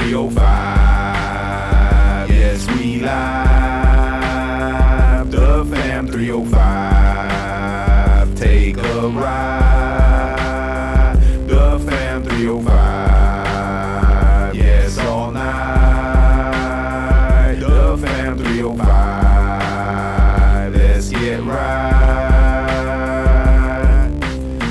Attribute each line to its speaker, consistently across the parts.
Speaker 1: 305. Yes, we live. The fam 305. Take a ride. The fam 305. Yes, all night. The fam 305. Let's get right.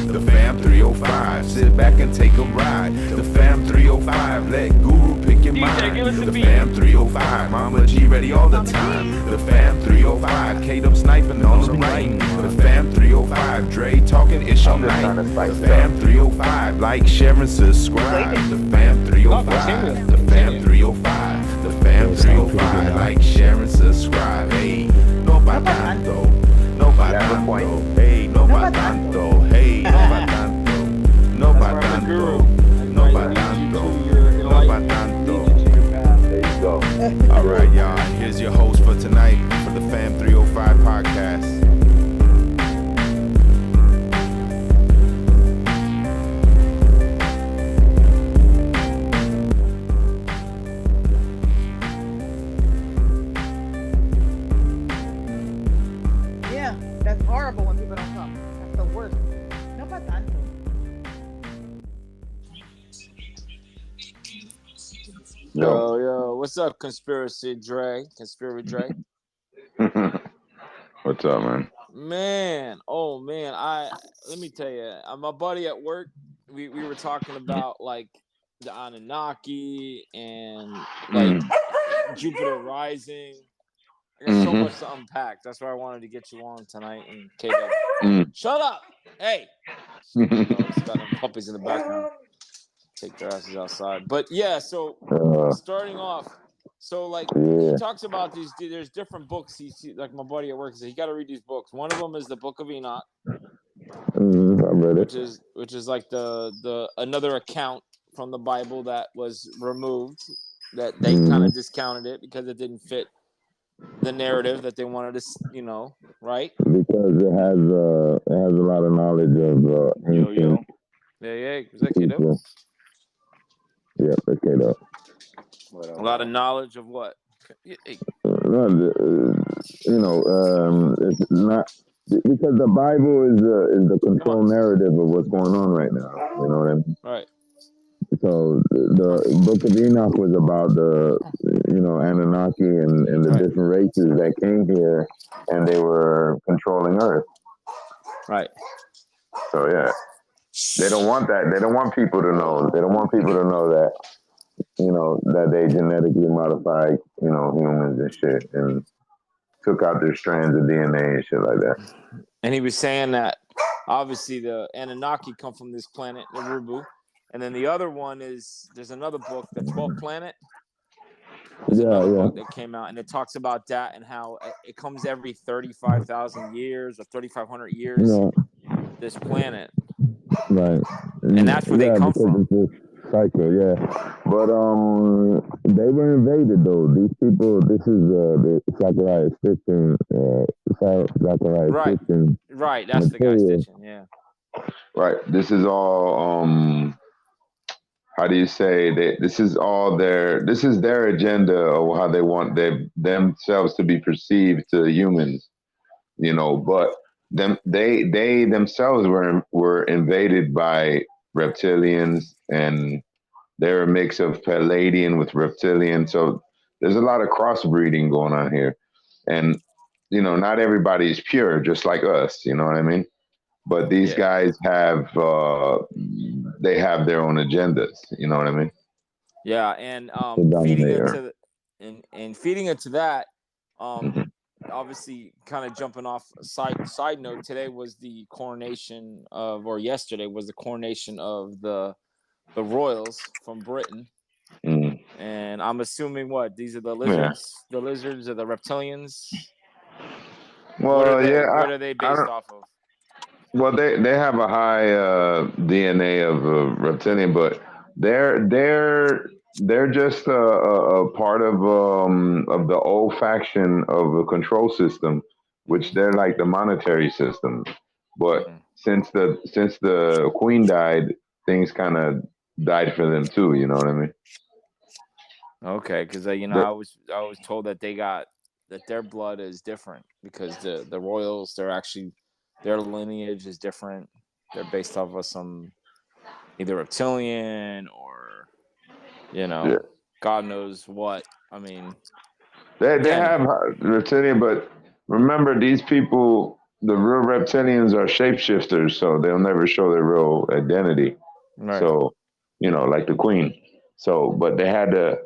Speaker 1: The fam 305. Sit back and take a ride. The fam 305. Let Guru pick your mind. The fam 305. Mama G ready all the time. The fam 305. KDub sniping on the right. The fam 305. Dre talking ish all night. The fam 305. Like, share, and subscribe. The fam 305. The fam 305. The fam 305. Like, share, and subscribe. Hey, no badando. No badando. Hey, no badando. Hey, no badando. No badando. No badando. No badando. There you go. All right, y'all. Here's your host for tonight for the Fam 305 podcast.
Speaker 2: Yeah, that's horrible when people don't come. That's the worst. No pa tanto.
Speaker 3: Yo, what's up, Conspiracy Dre?
Speaker 4: What's up, man?
Speaker 3: Man, let me tell you, my buddy at work, we were talking about like the Anunnaki and like Jupiter rising. I got so much to unpack. That's why I wanted to get you on tonight. And KDub, shut up! Hey, it's got them puppies in the background. Take their asses outside. But yeah, so starting off, so like he talks about these. There's different books. Like my buddy at work said, he got to read these books. One of them is the Book of Enoch,
Speaker 4: I read it.
Speaker 3: which is like the another account from the Bible that was removed, that they kind of discounted it because it didn't fit the narrative that they wanted to, right?
Speaker 4: Because it has a lot of knowledge of ancient
Speaker 3: Yeah. Is that KDub?
Speaker 4: people. Yeah, that's KDub.
Speaker 3: A lot of knowledge of what?
Speaker 4: It's not because the Bible is the control narrative of what's going on right now. You know what I mean?
Speaker 3: Right.
Speaker 4: So the Book of Enoch was about the Anunnaki and the different races that came here and they were controlling Earth.
Speaker 3: Right.
Speaker 4: So yeah, they don't want that. They don't want people to know. They don't want people to know that that they genetically modified humans and shit and took out their strands of DNA and shit like that.
Speaker 3: And he was saying that obviously the Anunnaki come from this planet, the Rubu. And then the other one is, there's another book, the 12th Planet. There's another book that came out, and it talks about that and how it comes every 35,000 years or 3,500 years, this planet.
Speaker 4: Right.
Speaker 3: And that's where they come from.
Speaker 4: Cycle, yeah. But they were invaded, though. These people, this is the Zachariah Stitching. Zachariah Stitching.
Speaker 3: Right, that's material. The guy stitching, yeah.
Speaker 4: Right. This is all how do you say that? This is their agenda of how they want themselves to be perceived to humans, but they themselves were invaded by reptilians, and they're a mix of Palladian with reptilian. So there's a lot of crossbreeding going on here, and not everybody is pure, just like us. You know what I mean? But these guys have they have their own agendas. You know what I mean? Yeah,
Speaker 3: and feeding into that, obviously, kind of jumping off side note. Today was the coronation yesterday was the coronation of the royals from Britain, and I'm assuming these are the lizards. The lizards are the reptilians.
Speaker 4: Well,
Speaker 3: what are they based off of?
Speaker 4: Well, they have a high DNA of reptilian, but they're just a part of the old faction of the control system, which they're like the monetary system. But since the queen died, things kind of died for them too. You know what I mean?
Speaker 3: Okay, because
Speaker 4: The,
Speaker 3: I was told that their blood is different because the royals, they're actually, their lineage is different. They're based off of some either reptilian or
Speaker 4: yeah.
Speaker 3: God knows what. I mean,
Speaker 4: They
Speaker 3: again,
Speaker 4: have reptilian, but remember these people, the real reptilians are shapeshifters, so they'll never show their real identity.
Speaker 3: right,
Speaker 4: So, like the queen. So, but they had to.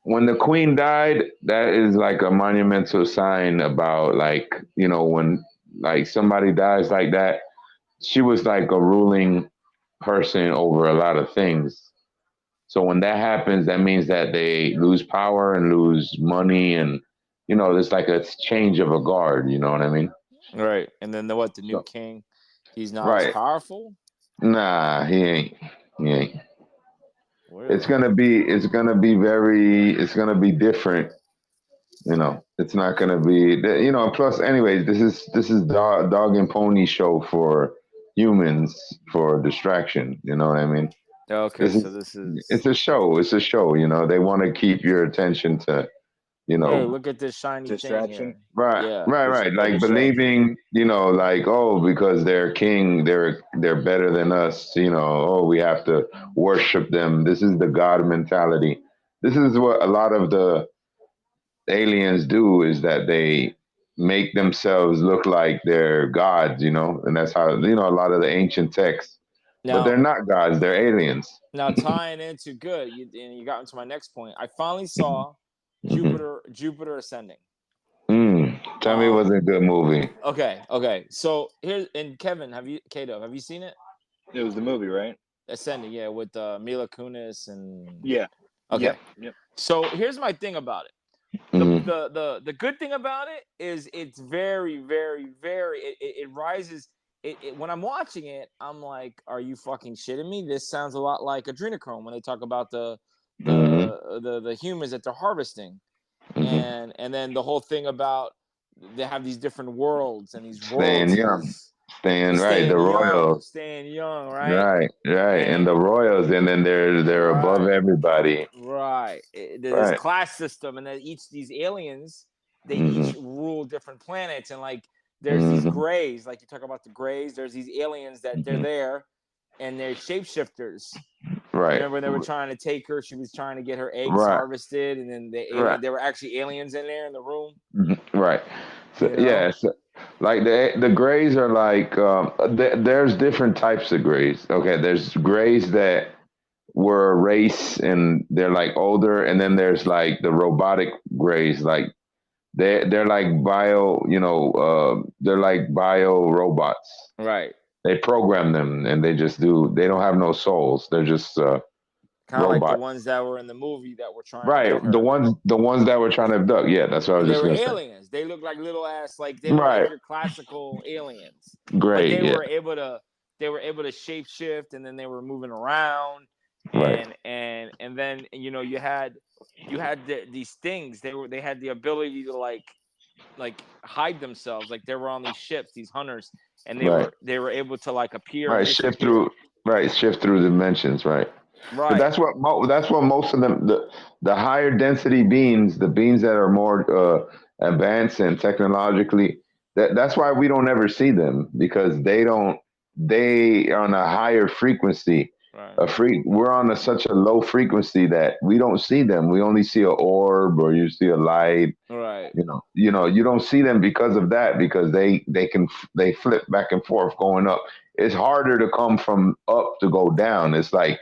Speaker 4: When the queen died, that is like a monumental sign about like when like somebody dies like that. She was like a ruling person over a lot of things. So when that happens, that means that they lose power and lose money, and there's like a change of a guard. You know what I mean?
Speaker 3: right. And then the new
Speaker 4: So
Speaker 3: king, he's not as
Speaker 4: right,
Speaker 3: powerful.
Speaker 4: nah, he ain't. He ain't. It's
Speaker 3: Really?
Speaker 4: gonna be. It's gonna be very. It's gonna be different. It's not gonna be. Plus, anyways, this is dog and pony show for humans for distraction. You know what I mean?
Speaker 3: Okay,
Speaker 4: This
Speaker 3: so
Speaker 4: is.
Speaker 3: this is.
Speaker 4: It's a show. It's a show. They want to keep your attention to. You
Speaker 3: Hey,
Speaker 4: know,
Speaker 3: look at this shiny thing
Speaker 5: Distraction.
Speaker 3: here.
Speaker 4: right,
Speaker 3: Yeah.
Speaker 4: right,
Speaker 5: Dis-
Speaker 4: right.
Speaker 5: a
Speaker 4: Like
Speaker 5: distraction.
Speaker 4: believing, like, oh, because they're king, they're better than us. Oh, we have to worship them. This is the God mentality. This is what a lot of the aliens do is that they make themselves look like they're gods, and that's how a lot of the ancient texts. But they're
Speaker 3: Now,
Speaker 4: not gods; they're aliens.
Speaker 3: tying into good, and you got into my next point. I finally saw
Speaker 4: Hmm.
Speaker 3: Jupiter ascending.
Speaker 4: Tell me, it was a good movie.
Speaker 3: Okay. So here, and Kevin, KDub, have you seen it?
Speaker 5: It was the movie, right?
Speaker 3: Ascending, yeah, with Mila Kunis and
Speaker 5: Yeah.
Speaker 3: okay.
Speaker 5: Yep. Yep.
Speaker 3: So here's my thing about it.
Speaker 4: Hmm.
Speaker 3: The good thing about it is it's very, very, very. It rises. When I'm watching it, I'm like, are you fucking shitting me? This sounds a lot like adrenochrome when they talk about
Speaker 4: Hmm.
Speaker 3: the humans that they're harvesting,
Speaker 4: Hmm.
Speaker 3: and then the whole thing about they have these different worlds and these
Speaker 4: Staying young,
Speaker 3: royalties
Speaker 4: staying right. The royals.
Speaker 3: staying young, right?
Speaker 4: Right, right, and
Speaker 3: And
Speaker 4: the royals, and then they're above
Speaker 3: right,
Speaker 4: everybody.
Speaker 3: right. There's
Speaker 4: Right.
Speaker 3: class system, and then each these aliens, they
Speaker 4: Hmm.
Speaker 3: each rule different planets, and like there's these
Speaker 4: Hmm.
Speaker 3: grays, like you talk about the grays. There's these aliens that they're
Speaker 4: Hmm.
Speaker 3: there, and they're shapeshifters.
Speaker 4: Right.
Speaker 3: Remember, they were trying to take her. She was trying to get her eggs
Speaker 4: Right.
Speaker 3: harvested, and then
Speaker 4: Right.
Speaker 3: there were actually aliens in there in the room.
Speaker 4: Right. So
Speaker 3: You
Speaker 4: yeah,
Speaker 3: know?
Speaker 4: like the grays are like there's different types of grays. Okay, there's grays that were a race and they're like older, and then there's like the robotic grays, like they're like they're like bio robots.
Speaker 3: Right.
Speaker 4: They program them and they don't have no souls. They're just
Speaker 3: Kind of like the
Speaker 4: robots.
Speaker 3: ones that were in the movie that were trying to
Speaker 4: Right.
Speaker 3: get
Speaker 4: The
Speaker 3: her.
Speaker 4: ones that were trying to abduct. Yeah, that's what I
Speaker 3: And
Speaker 4: was
Speaker 3: they
Speaker 4: just
Speaker 3: were
Speaker 4: gonna say.
Speaker 3: aliens. They look like little ass, like they look like
Speaker 4: Right.
Speaker 3: your classical aliens. But
Speaker 4: Great. Yeah.
Speaker 3: they were able to shape shift, and then they were moving around,
Speaker 4: Right.
Speaker 3: and then these things. They had the ability to like hide themselves, like they were on these ships, these hunters, and
Speaker 4: Right.
Speaker 3: they were able to like appear and
Speaker 4: Right.
Speaker 3: disappear.
Speaker 4: Shift through dimensions. Right. But
Speaker 3: Right.
Speaker 4: that's what most of them the higher density beings, the beings that are more advanced and technologically, that's why we don't ever see them because they are on a higher frequency.
Speaker 3: Right.
Speaker 4: We're on such a low frequency that we don't see them. We only see a orb or you see a light.
Speaker 3: Right.
Speaker 4: You don't see them because of that because they flip back and forth going up. It's harder to come from up to go down. It's like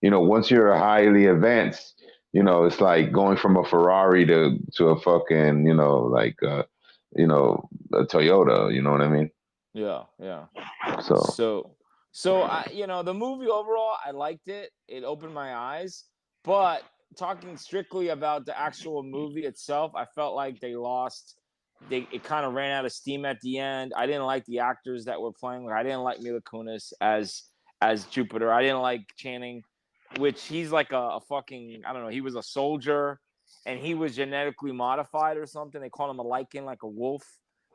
Speaker 4: once you're highly advanced, it's like going from a Ferrari to a fucking, like a Toyota, you know what I mean?
Speaker 3: Yeah. Yeah.
Speaker 4: So
Speaker 3: So the movie overall, I liked it. It opened my eyes. But talking strictly about the actual movie itself, I felt like it kind of ran out of steam at the end. I didn't like the actors that were playing. Like I didn't like Mila Kunis as Jupiter. I didn't like Channing, which he's like a fucking, I don't know. He was a soldier, and he was genetically modified or something. They call him a lichen, like a wolf,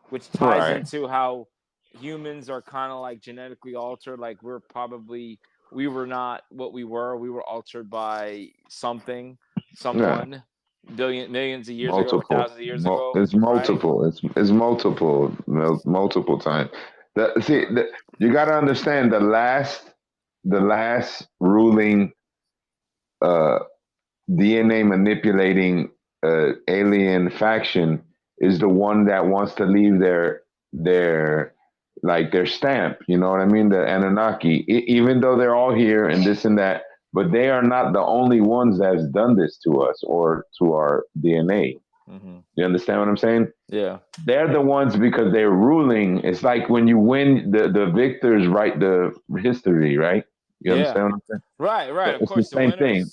Speaker 3: which ties
Speaker 4: right,
Speaker 3: into how humans are kind of like genetically altered. Like we were not what we were. We were altered by something. someone millions of years ago, or
Speaker 4: multiple.
Speaker 3: thousands of years ago.
Speaker 4: It's
Speaker 3: Right?
Speaker 4: multiple. It's multiple times. You got to understand the last ruling uh, DNA manipulating alien faction is the one that wants to leave their like their stamp. You know what I mean? The Anunnaki, even though they're all here and this and that, but they are not the only ones that's done this to us or to our DNA.
Speaker 3: Mm-hmm.
Speaker 4: You understand what I'm saying?
Speaker 3: Yeah.
Speaker 4: They're the ones because they're ruling. It's like when you win, the victors write the history, right? You understand what I'm saying?
Speaker 3: Right.
Speaker 4: So
Speaker 3: Of
Speaker 4: it's
Speaker 3: course,
Speaker 4: the same thing.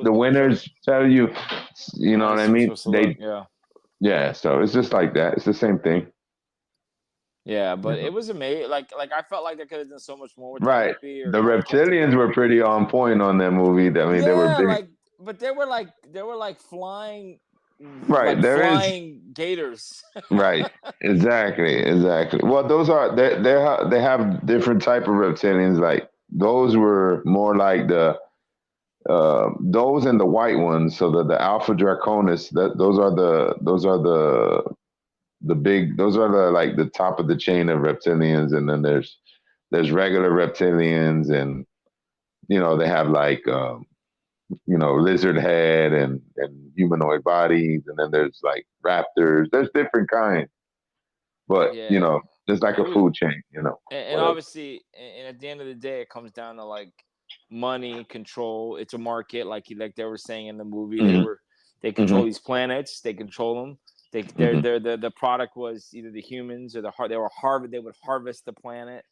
Speaker 4: The winners tell you, you know what I mean? Yeah. So it's just like that. It's the same thing.
Speaker 3: Yeah, but
Speaker 4: Yeah.
Speaker 3: it was amazing. Like I felt like they could have done so much more with
Speaker 4: Right.
Speaker 3: that movie. Or
Speaker 4: The
Speaker 3: kinda kept it
Speaker 4: reptilians
Speaker 3: going.
Speaker 4: were pretty on point on that movie. I mean, they were big.
Speaker 3: but they were like flying,
Speaker 4: Right. There is.
Speaker 3: flying gators.
Speaker 4: Right. Exactly. Well, those are they have different type of reptilians. Like those were more like the those and the white ones. So the Alpha Draconis. Those are the big. Those are the like the top of the chain of reptilians. And then there's regular reptilians, and they have like lizard head and humanoid bodies, and then there's like raptors. There's different kinds. But
Speaker 3: Yeah.
Speaker 4: there's like a food chain,
Speaker 3: And obviously, and at the end of the day, it comes down to like money control. It's a market, like they were saying in the movie.
Speaker 4: Mhm.
Speaker 3: They control
Speaker 4: Mhm.
Speaker 3: these planets. They control them.
Speaker 4: Mhm.
Speaker 3: The product was either the humans or they would harvest the planet,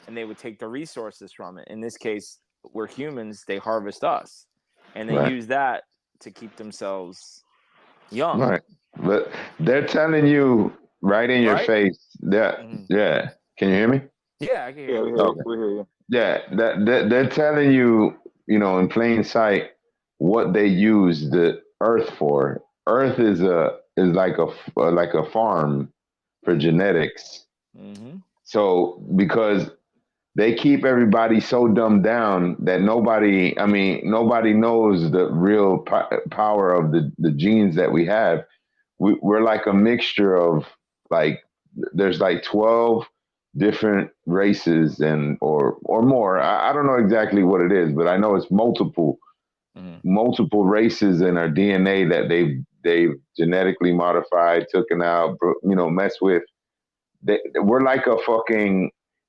Speaker 3: and they would take the resources from it. In this case, we're humans. They harvest us, and they
Speaker 4: Right.
Speaker 3: use that to keep themselves young.
Speaker 4: Right. But they're telling you right in your
Speaker 3: Right?
Speaker 4: face.
Speaker 3: Mhm.
Speaker 4: Yeah. Can you hear me?
Speaker 3: Yeah, I can hear
Speaker 5: Yeah,
Speaker 3: you.
Speaker 5: we hear you.
Speaker 4: Yeah. They're telling you, in plain sight, what they use the Earth for. Earth is like a farm for genetics.
Speaker 3: Mm-hmm.
Speaker 4: So because they keep everybody so dumbed down that nobody knows the real power of the genes that we have. We're like a mixture of like, there's like 12 different races or more. I don't know exactly what it is, but I know it's multiple races in our DNA that they've genetically modified, taken out, messed with. We're like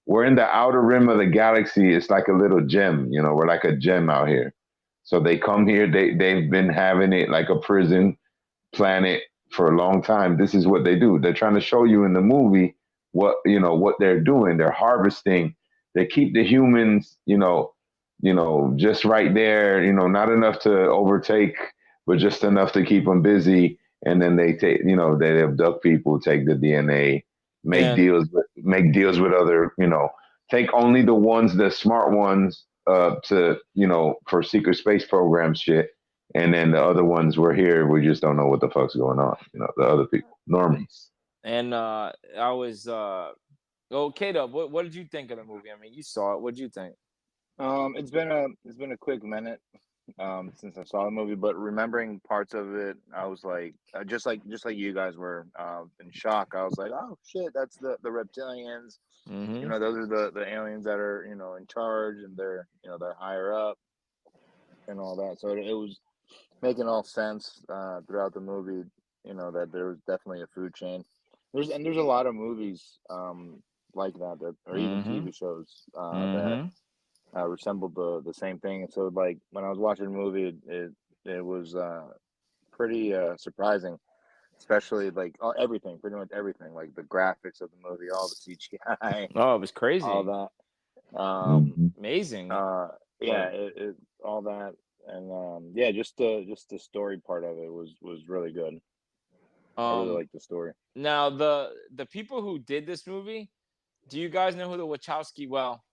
Speaker 4: we're in the outer rim of the galaxy. It's like a little gem, we're like a gem out here. So they come here, they've been having it like a prison planet for a long time. This is what they do. They're trying to show you in the movie what they're doing. They're harvesting. They keep the humans, just right there, not enough to overtake, but just enough to keep them busy. And then they take, they abduct people, take the DNA, make deals with other, take only the smart ones, for secret space program shit. And then the other ones were here. We just don't know what the fuck's going on. The other people, normies.
Speaker 3: And I was KDub, what did you think of the movie? I mean, you saw it. What did you think?
Speaker 5: It's been a quick minute since I saw the movie, but remembering parts of it, I was like, just like you guys were in shock. I was like, oh shit, that's the reptilians.
Speaker 3: Mm-hmm.
Speaker 5: Those are the aliens that are in charge, and they're they're higher up and all that. So it was making all sense throughout the movie. That there was definitely a food chain. There's a lot of movies like that or even TV shows that resembled the same thing. And so like when I was watching the movie, it was pretty surprising, especially like pretty much everything, like the graphics of the movie, all the CGI,
Speaker 3: Oh, it was crazy.
Speaker 5: all that.
Speaker 3: Amazing.
Speaker 5: Yeah, it all that, and yeah, just the story part of it was really good. I really like the story.
Speaker 3: Now the people who did this movie, do you guys know who the Wachowski? Well,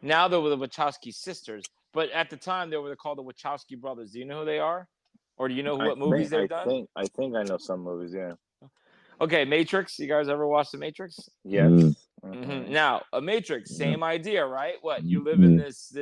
Speaker 3: now they were the Wachowski sisters, but at the time they were called the Wachowski brothers. Do you know who they are, or do you know what movies they've done?
Speaker 5: I think I know some movies. Yeah.
Speaker 3: Okay, Matrix. You guys ever watched The Matrix?
Speaker 5: Yes.
Speaker 3: Mm-hmm. Now, a Matrix, same idea, right? What you live in this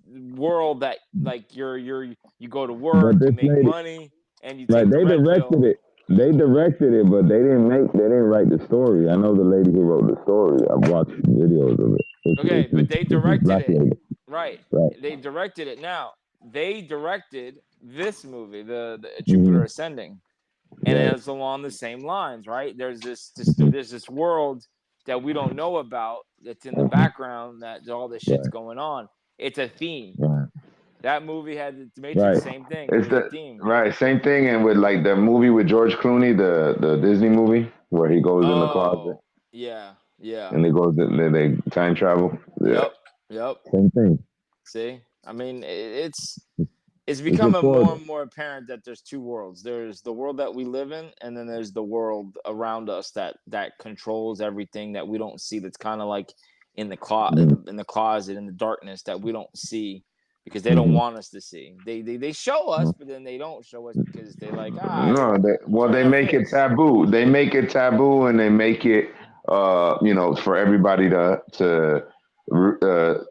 Speaker 3: world that like you go to work, you make money, and you take the
Speaker 4: they
Speaker 3: red
Speaker 4: directed
Speaker 3: pill.
Speaker 4: it. They directed it, but they didn't write the story. I know the lady who wrote the story. I've watched videos of it.
Speaker 3: Okay, but they directed it.
Speaker 4: Lady.
Speaker 3: Right. They directed it. Now, they directed this movie, the
Speaker 4: Mm-hmm.
Speaker 3: Jupiter Ascending. And it's along the same lines, right? There's this world that we don't know about that's in the background that all this shit's going on. It's a theme.
Speaker 4: Right.
Speaker 3: That movie had the Matrix, same thing.
Speaker 4: It's
Speaker 3: It was a theme.
Speaker 4: Right, same thing. And with like the movie with George Clooney, the Disney movie where he goes in the closet.
Speaker 3: Yeah.
Speaker 4: And they time travel. Yeah.
Speaker 3: Yep.
Speaker 4: Same thing.
Speaker 3: See, I mean, it's becoming more and more apparent that there's two worlds. There's the world that we live in, and then there's the world around us that controls everything that we don't see. That's kind of like in the closet, in the darkness that we don't see because they don't want us to see. They show us, but then they don't show us because they like
Speaker 4: no. They make it taboo. They make it taboo, and they make it for everybody to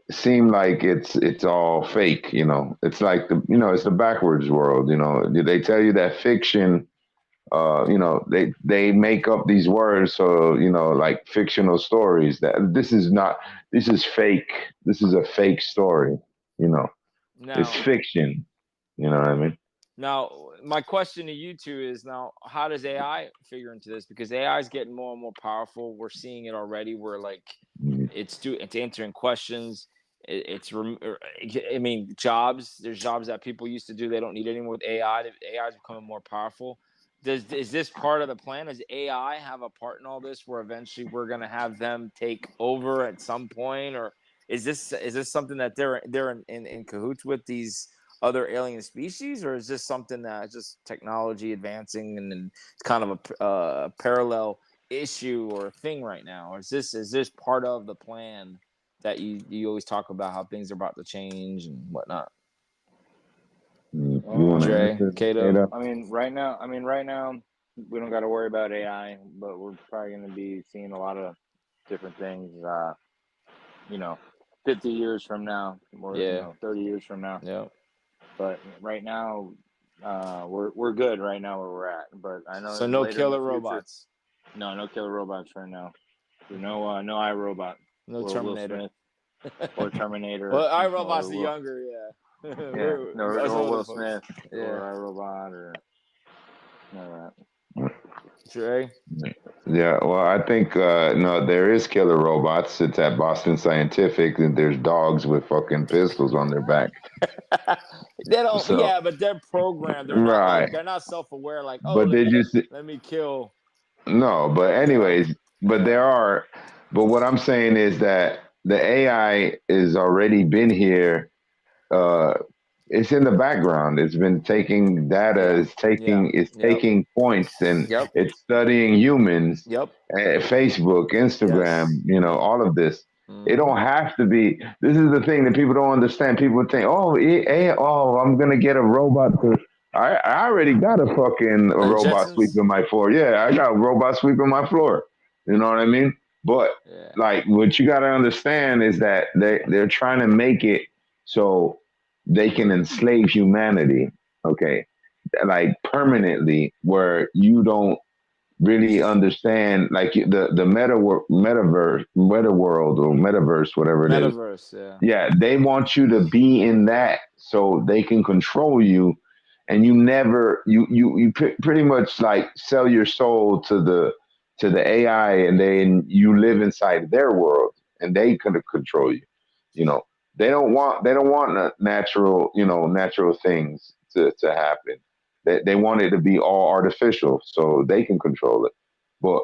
Speaker 4: seem like it's all fake. It's like it's the backwards world. They tell you that fiction. They make up these words, so like fictional stories. That this is fake. This is a fake story. It's fiction. You know what I mean?
Speaker 3: Now, my question to you two is now, how does AI figure into this? Because AI is getting more and more powerful. We're seeing it already. We're like, it's answering questions. Jobs. There's jobs that people used to do. They don't need anymore with AI. AI is becoming more powerful. Is this part of the plan? Does AI have a part in all this where eventually we're going to have them take over at some point? Or is this something that they're in cahoots with these other alien species, or is this something that's just technology advancing and it's kind of a parallel issue or thing right now? Or is this part of the plan that you always talk about how things are about to change and whatnot? Dre, KDub?
Speaker 5: I mean, right now, we don't got to worry about AI, but we're probably going to be seeing a lot of different things. 50 years from now, or 30 years from now.
Speaker 3: Yeah.
Speaker 5: But right now, we're good right now where we're at. But I know.
Speaker 3: So no killer robots.
Speaker 5: No killer robots right now. No iRobot.
Speaker 3: No Terminator.
Speaker 5: Or Terminator.
Speaker 3: Well, iRobot's the younger,
Speaker 5: or Will Smith. Or iRobot or none of that.
Speaker 3: Dre?
Speaker 4: Yeah, well, I think no, there is killer robots. It's at Boston Scientific, and there's dogs with fucking pistols on their back.
Speaker 3: They don't. But they're programmed. They're not. Like, they're not self-aware. Like,
Speaker 4: but
Speaker 3: let me kill.
Speaker 4: No, but anyways, but there are. But what I'm saying is that the AI is already been here. It's in the background. It's been taking data. It's taking points, and it's studying humans. Facebook, Instagram. All of this. It don't have to be. This is the thing that people don't understand. People think, I'm gonna get a robot to. I already got a fucking robot sweeping my floor. Yeah, I got a robot sweeping my floor. You know what I mean? But like, what you got to understand is that they're trying to make it so they can enslave humanity. Okay, like permanently, where you don't really understand, like the metaverse, whatever it is.
Speaker 3: Metaverse,
Speaker 4: yeah. They want you to be in that so they can control you, and you never, you pretty much like sell your soul to the AI, and then you live inside their world, and they can control you. They don't want natural things to happen. They want it to be all artificial so they can control it. But,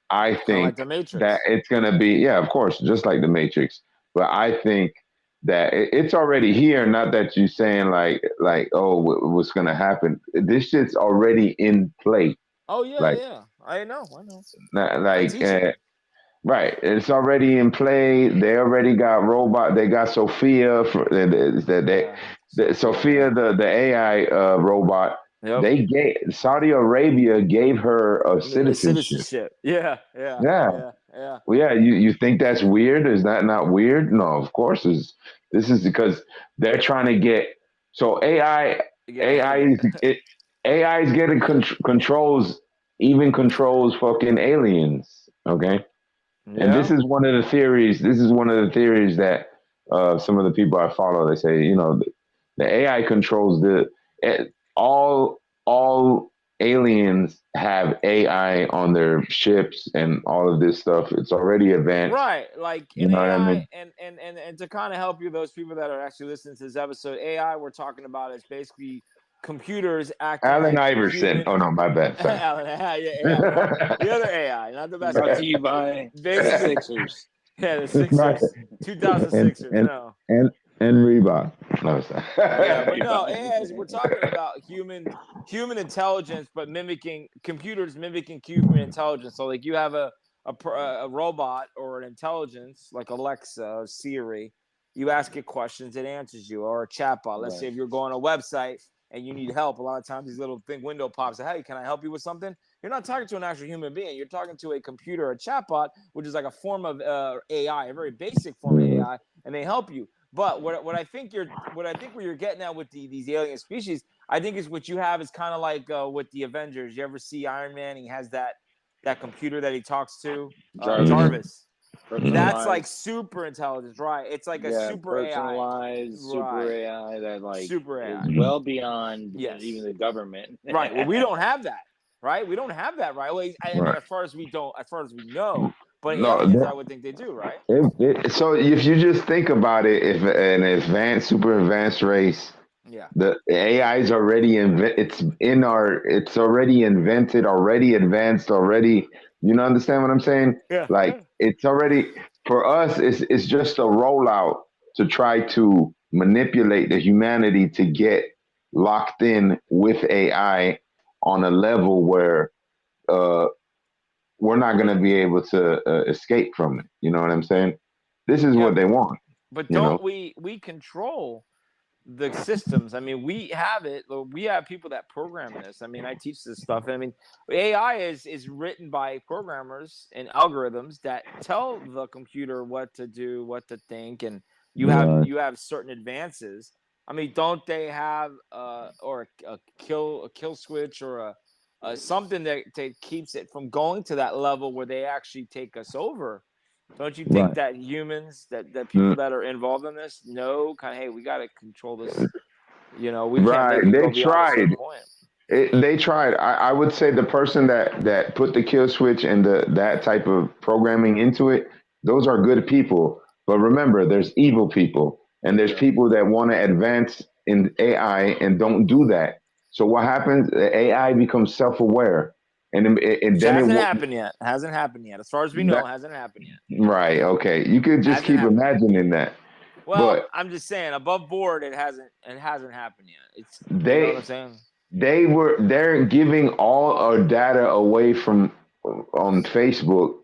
Speaker 4: I think that it's going to be, of course, just like the Matrix. But I think that it's already here. Not that you're saying like, oh, what's going to happen? This shit's already in play.
Speaker 3: Oh, yeah. I know.
Speaker 4: Right. It's already in play. They already got robot. They got Sophia. Sophia, the AI robot. Yep. Saudi Arabia gave her a citizenship.
Speaker 3: Yeah. Yeah.
Speaker 4: Well, yeah, you think that's weird? Is that not weird? No, of course. This is because they're trying to get so
Speaker 3: You get ahead
Speaker 4: AI
Speaker 3: of
Speaker 4: is
Speaker 3: it.
Speaker 4: it, AI is getting controls fucking aliens. Okay, and this
Speaker 3: Yeah.
Speaker 4: is one of the theories. This is one of the theories that some of the people I follow. They say the AI controls all aliens have AI on their ships and all of this stuff. It's already advanced.
Speaker 3: Right, like
Speaker 4: You
Speaker 3: an
Speaker 4: know what I
Speaker 3: AI,
Speaker 4: mean?
Speaker 3: and to kind of help you, those people that are actually listening to this episode, AI we're talking about is basically computers acting
Speaker 4: Allen
Speaker 3: like
Speaker 4: Iverson.
Speaker 3: human.
Speaker 4: Oh no, my bad. Sorry.
Speaker 3: Alan, yeah, the other AI, not the
Speaker 5: Brought to
Speaker 3: basketball.
Speaker 5: you by the
Speaker 3: Basically,
Speaker 5: Sixers.
Speaker 3: yeah, the
Speaker 4: Right.
Speaker 3: Sixers, 2000
Speaker 4: And
Speaker 3: Sixers.
Speaker 4: and
Speaker 3: No,
Speaker 4: and and Reebok. No,
Speaker 3: yeah,
Speaker 4: sorry.
Speaker 3: but no,
Speaker 5: Reebok.
Speaker 3: AI is we're talking about human intelligence, but mimicking computers mimicking human intelligence. So like you have a robot or an intelligence like Alexa or Siri, you ask it questions, it answers you, or a chatbot. Let's say
Speaker 5: Right.
Speaker 3: if you're going to a website and you need help, a lot of times these little thing window pops. Hey, can I help you with something? You're not talking to an actual human being. You're talking to a computer, a chatbot, which is like a form of AI, a very basic form of
Speaker 4: Mhm.
Speaker 3: AI, and they help you. But what I think where you're getting at with these alien species, I think is what you have is kind of like with the Avengers. You ever see Iron Man? He has that computer that he talks to,
Speaker 5: Jarvis.
Speaker 3: Jarvis.
Speaker 4: Mhm.
Speaker 3: That's like
Speaker 5: Personalized.
Speaker 3: super intelligence, right? It's like a
Speaker 5: Yeah,
Speaker 3: super AI,
Speaker 5: personalized super
Speaker 3: right?
Speaker 5: AI that like
Speaker 3: Super
Speaker 5: is
Speaker 3: AI.
Speaker 4: Mhm.
Speaker 5: well beyond even
Speaker 3: Yes,
Speaker 5: the government.
Speaker 3: right. Well, we don't have that, right? We don't have that, right? Well, I mean,
Speaker 4: Right.
Speaker 3: as far as we know, but aliens,
Speaker 4: No,
Speaker 3: I would think they do, right?
Speaker 4: so if you just think about it, if an advanced, super advanced race,
Speaker 3: Yeah,
Speaker 4: the AI is already it's already invented, already advanced, already. You know, understand what I'm saying?
Speaker 3: yeah,
Speaker 4: Like
Speaker 3: yeah.
Speaker 4: it's already for us. It's just a rollout to try to manipulate the humanity to get locked in with AI on a level where uh, we're not going to be able to escape from it. You know what I'm saying? This is
Speaker 3: Yeah,
Speaker 4: what they want.
Speaker 3: but
Speaker 4: You know?
Speaker 3: don't we control the systems? I mean, we have it. We have people that program this. I mean, I teach this stuff. I mean, AI is written by programmers and algorithms that tell the computer what to do, what to think, and
Speaker 4: Right.
Speaker 3: you have certain advances. I mean, don't they have or a kill switch or a something that keeps it from going to that level where they actually take us over? Don't you think
Speaker 4: Right.
Speaker 3: that humans, that people
Speaker 4: Mm.
Speaker 3: that are involved in this know kind of, hey, we got to control this. We can't
Speaker 4: Right.
Speaker 3: let it
Speaker 4: They
Speaker 3: go beyond a certain
Speaker 4: tried.
Speaker 3: point.
Speaker 4: They tried. I would say the person that put the kill switch and that type of programming into it, those are good people. But remember, there's evil people, and there's
Speaker 5: Yeah.
Speaker 4: people that want to advance in AI and don't do that. So what happens? The AI becomes self-aware, and
Speaker 3: Which
Speaker 4: then it
Speaker 3: hasn't
Speaker 4: will.
Speaker 3: happened yet. Hasn't happened yet. As far as we know,
Speaker 4: That
Speaker 3: hasn't happened yet.
Speaker 4: right? Okay, you could just
Speaker 3: Hasn't
Speaker 4: keep
Speaker 3: happened yet.
Speaker 4: imagining that,
Speaker 3: Well,
Speaker 4: but
Speaker 3: I'm just saying, above board, it hasn't happened yet. It's you know what I'm
Speaker 4: they
Speaker 3: saying?
Speaker 4: they're giving all our data away from on Facebook,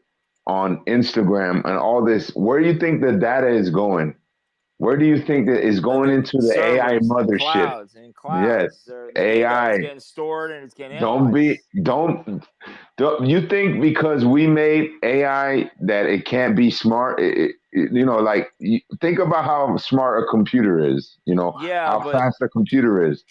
Speaker 4: on Instagram, and all this. Where do you think the data is going? Where do you think that is going
Speaker 3: The
Speaker 4: into the AI
Speaker 3: servers and
Speaker 4: mothership?
Speaker 3: clouds and
Speaker 4: Yes,
Speaker 3: clouds. The data is
Speaker 4: AI.
Speaker 3: getting stored and it's getting
Speaker 4: Don't be
Speaker 3: analyzed.
Speaker 4: don't you think because we made AI that it can't be smart? Like think about how smart a computer is.
Speaker 3: Yeah,
Speaker 4: How
Speaker 3: but
Speaker 4: fast a computer is.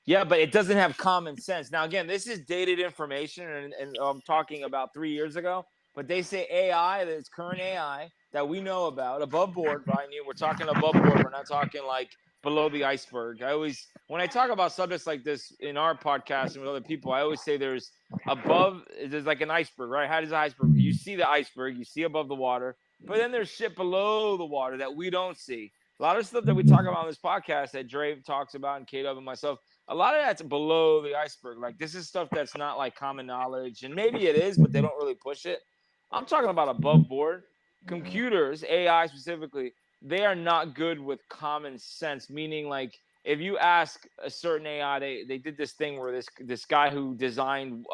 Speaker 3: Yeah, but it doesn't have common sense. Now, again, this is dated information, and I'm talking about 3 years ago. But they say AI, that is current AI that we know about, above board, right? We're talking above board. We're not talking like below the iceberg. When I talk about subjects like this in our podcast and with other people, I always say there's like an iceberg, right? How does the iceberg? You see the iceberg, you see above the water, but then there's shit below the water that we don't see. A lot of stuff that we talk about on this podcast that Dre talks about and KDub and myself, a lot of that's below the iceberg. Like this is stuff that's not like common knowledge, and maybe it is, but they don't really push it. I'm talking about above board computers, AI specifically. They are not good with common sense, meaning like if you ask a certain AI, they did this thing where this guy who designed,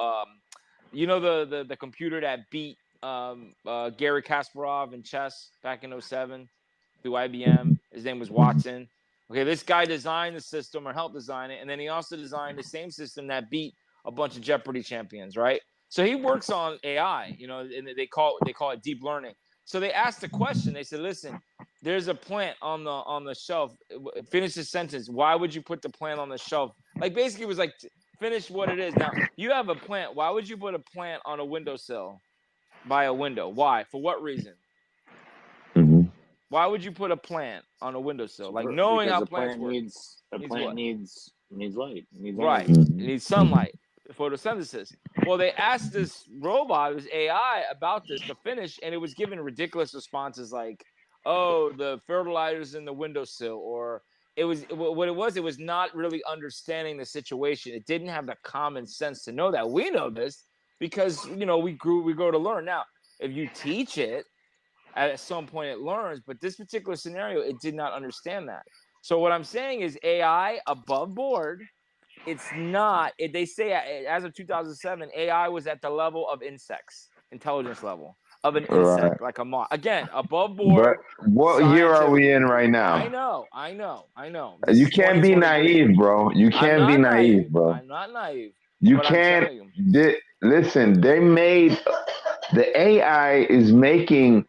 Speaker 3: the computer that beat Gary Kasparov in chess back in '07 through IBM. His name was Watson. Okay, this guy designed the system or helped design it, and then he also designed the same system that beat a bunch of Jeopardy champions, right? So he works on AI, and they call it deep learning. So they asked the question. They said, "Listen, there's a plant on the shelf. Finish the sentence. Why would you put the plant on the shelf?" Like basically, it was like finish what it is. Now you have a plant. Why would you put a plant on a windowsill by a window? Why? For what reason?
Speaker 4: Mm-hmm.
Speaker 3: Why would you put a plant on a windowsill? Like knowing
Speaker 5: because
Speaker 3: how
Speaker 5: the
Speaker 3: plants
Speaker 5: plant
Speaker 3: work.
Speaker 5: needs light, needs
Speaker 3: Right.
Speaker 5: energy.
Speaker 3: It needs sunlight, photosynthesis. Well, they asked this robot, it was AI, about this to finish, and it was given ridiculous responses like, "Oh, the fertilizer's in the windowsill," or it was what it was. It was not really understanding the situation. It didn't have the common sense to know that. We know this because we grow to learn. Now, if you teach it, at some point it learns, but this particular scenario, it did not understand that. So what I'm saying is AI above board. It's not. They say as of 2007, AI was at the level of insects, intelligence level of an
Speaker 4: Right.
Speaker 3: insect, like a moth. Again, above
Speaker 4: But
Speaker 3: board,
Speaker 4: what year are we
Speaker 3: scientific.
Speaker 4: in right now?
Speaker 3: I know. This
Speaker 4: You
Speaker 3: is
Speaker 4: can't be
Speaker 3: 2023.
Speaker 4: naive, bro. You
Speaker 3: I'm
Speaker 4: can't be
Speaker 3: not
Speaker 4: naive,
Speaker 3: naive.
Speaker 4: bro.
Speaker 3: I'm not naive.
Speaker 4: You
Speaker 3: But I'm
Speaker 4: can't.
Speaker 3: telling you.
Speaker 4: Listen, they made the AI is making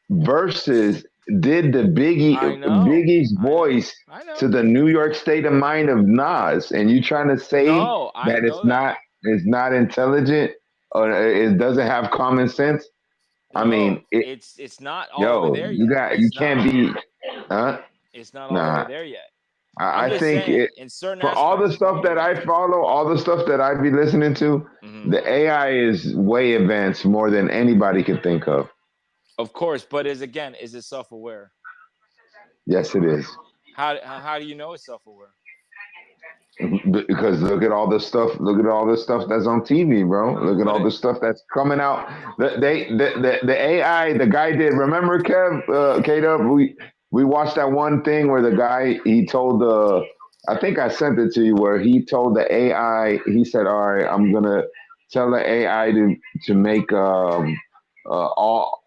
Speaker 4: verses. Did the
Speaker 3: I know.
Speaker 4: Biggie's voice
Speaker 3: I know.
Speaker 4: to the New York State of Mind of Nas, and you trying to say
Speaker 3: No, I
Speaker 4: that
Speaker 3: know that.
Speaker 4: it's not intelligent or it doesn't have common sense? I mean,
Speaker 3: No, it's not all the way there
Speaker 4: you
Speaker 3: yet.
Speaker 4: you
Speaker 3: It's
Speaker 4: can't
Speaker 3: not.
Speaker 4: be, huh?
Speaker 3: It's not all the way
Speaker 4: Nah.
Speaker 3: there yet. I'm
Speaker 4: I
Speaker 3: just
Speaker 4: think
Speaker 3: saying, in certain
Speaker 4: for all the
Speaker 3: aspects, it's not
Speaker 4: stuff
Speaker 3: there
Speaker 4: that
Speaker 3: yet.
Speaker 4: I follow, all the stuff that I be listening to,
Speaker 3: Mhm.
Speaker 4: the AI is way advanced more than anybody could think of.
Speaker 3: Of course, but is it self-aware?
Speaker 4: Yes, it is.
Speaker 3: How do you know it's self-aware?
Speaker 4: Because look at all the stuff. Look at all the stuff that's on TV, bro. Look at
Speaker 3: But
Speaker 4: all the stuff that's coming out. The AI, the guy did. Remember, KDub, we watched that one thing where the guy he told the. I think I sent it to you where he told the AI. He said, "All right, I'm gonna tell the AI to make all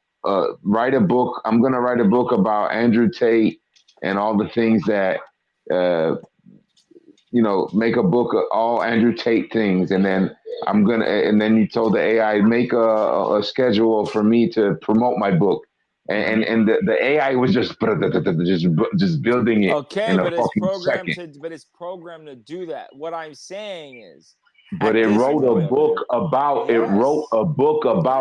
Speaker 4: write a book. I'm gonna write a book about Andrew Tate and all the things that." Uh, make a book of all Andrew Tate things, and then and then he told the AI, make a schedule for me to promote my book, and the AI was just building it
Speaker 3: Okay,
Speaker 4: in a
Speaker 3: but
Speaker 4: fucking second.
Speaker 3: it's programmed to do that. What I'm saying is,
Speaker 4: But
Speaker 3: at
Speaker 4: it
Speaker 3: this
Speaker 4: wrote a
Speaker 3: point,
Speaker 4: book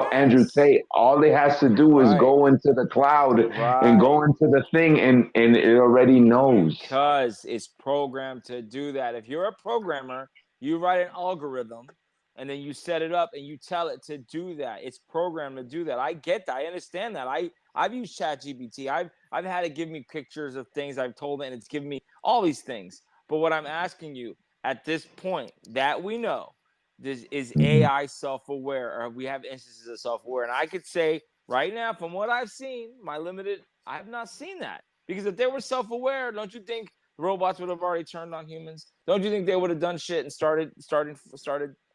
Speaker 3: yes,
Speaker 4: Andrew
Speaker 3: yes,
Speaker 4: Tate. All it has to do is
Speaker 3: right,
Speaker 4: go into the cloud and
Speaker 3: right.
Speaker 4: go into the thing, and it already knows.
Speaker 3: Because it's programmed to do that. If you're a programmer, you write an algorithm and then you set it up and you tell it to do that. It's programmed to do that. I get that. I understand that. I've used ChatGPT. I've had it give me pictures of things I've told it, and it's given me all these things. But what I'm asking you at this point that we know, this is
Speaker 4: Mhm.
Speaker 3: AI self-aware, or we have instances of self-aware. And I could say right now, from what I've seen, my limited, I've not seen that. Because if they were self-aware, don't you think robots would have already turned on humans? Don't you think they would have done shit and started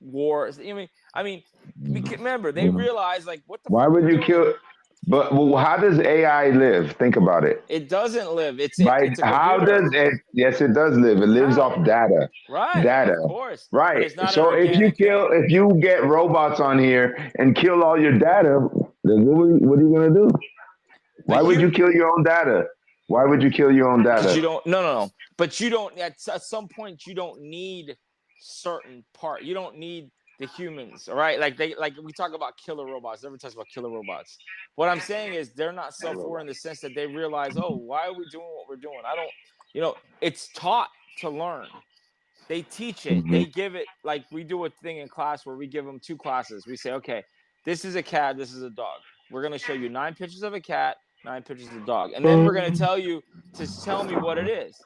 Speaker 3: wars? I mean, remember they
Speaker 4: Mhm.
Speaker 3: realized like, what the
Speaker 4: Why
Speaker 3: fuck are
Speaker 4: would
Speaker 3: we
Speaker 4: you
Speaker 3: doing?
Speaker 4: kill? But well, how does AI live? Think about it.
Speaker 3: It doesn't live.
Speaker 4: By
Speaker 3: It's a
Speaker 4: how
Speaker 3: computer.
Speaker 4: does it? Yes, it does live. It lives
Speaker 3: How?
Speaker 4: off data.
Speaker 3: Right, of
Speaker 4: Data.
Speaker 3: course. But
Speaker 4: Right.
Speaker 3: it's not an
Speaker 4: So
Speaker 3: organic thing.
Speaker 4: if you get robots on here and kill all your data, then what are you gonna do?
Speaker 3: The
Speaker 4: Why would you kill your own data? Why would you kill your own
Speaker 3: Because
Speaker 4: data?
Speaker 3: you don't. No. But you don't. At some point, you don't need certain part. You don't need the humans. All right. Like we talk about killer robots. Everyone talks about killer robots. What I'm saying is they're not self-aware in the sense that they realize, oh, why are we doing what we're doing? I don't. It's taught to learn. They teach it.
Speaker 4: Hmm.
Speaker 3: They give it, like we do a thing in class where we give them two classes. We say, okay, this is a cat, this is a dog. We're going to show you 9 pictures of a cat, 9 pictures of a dog. And then we're going to tell you to tell me what it is.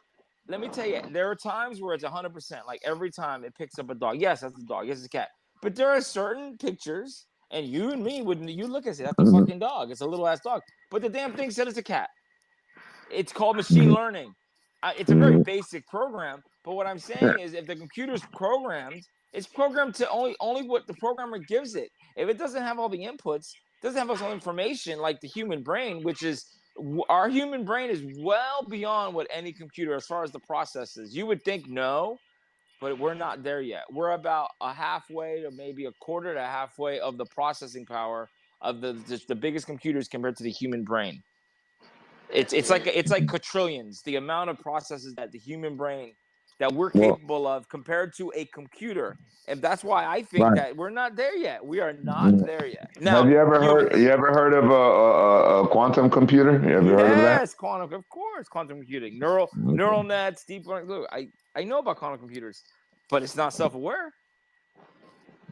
Speaker 3: Let me tell you, there are times where it's 100%. Like every time it picks up a dog. Yes, that's a dog. Yes, it's a cat. But there are certain pictures, and you and me, when you look and say, that's a
Speaker 4: Hmm.
Speaker 3: fucking dog. It's a little ass dog. But the damn thing said it's a cat. It's called machine
Speaker 4: Hmm.
Speaker 3: learning. It's a very basic program, but what I'm saying is, if the computer's programmed, it's programmed to only what the programmer gives it. If it doesn't have all the inputs, doesn't have all the information like the human brain, which is our human brain is well beyond what any computer as far as the processes. You would think no, but we're not there yet. We're about a halfway to maybe a quarter to halfway of the processing power of the biggest computers compared to the human brain. It's like quadrillions, the amount of processes that the human brain that we're capable of compared to a computer. And that's why I think that we're not there yet. We are not there yet. Now,
Speaker 4: have you ever heard of a quantum computer? You ever heard of that?
Speaker 3: Yes, quantum, of course, quantum computing, neural nets, deep learning. Look, I know about quantum computers, but it's not self-aware.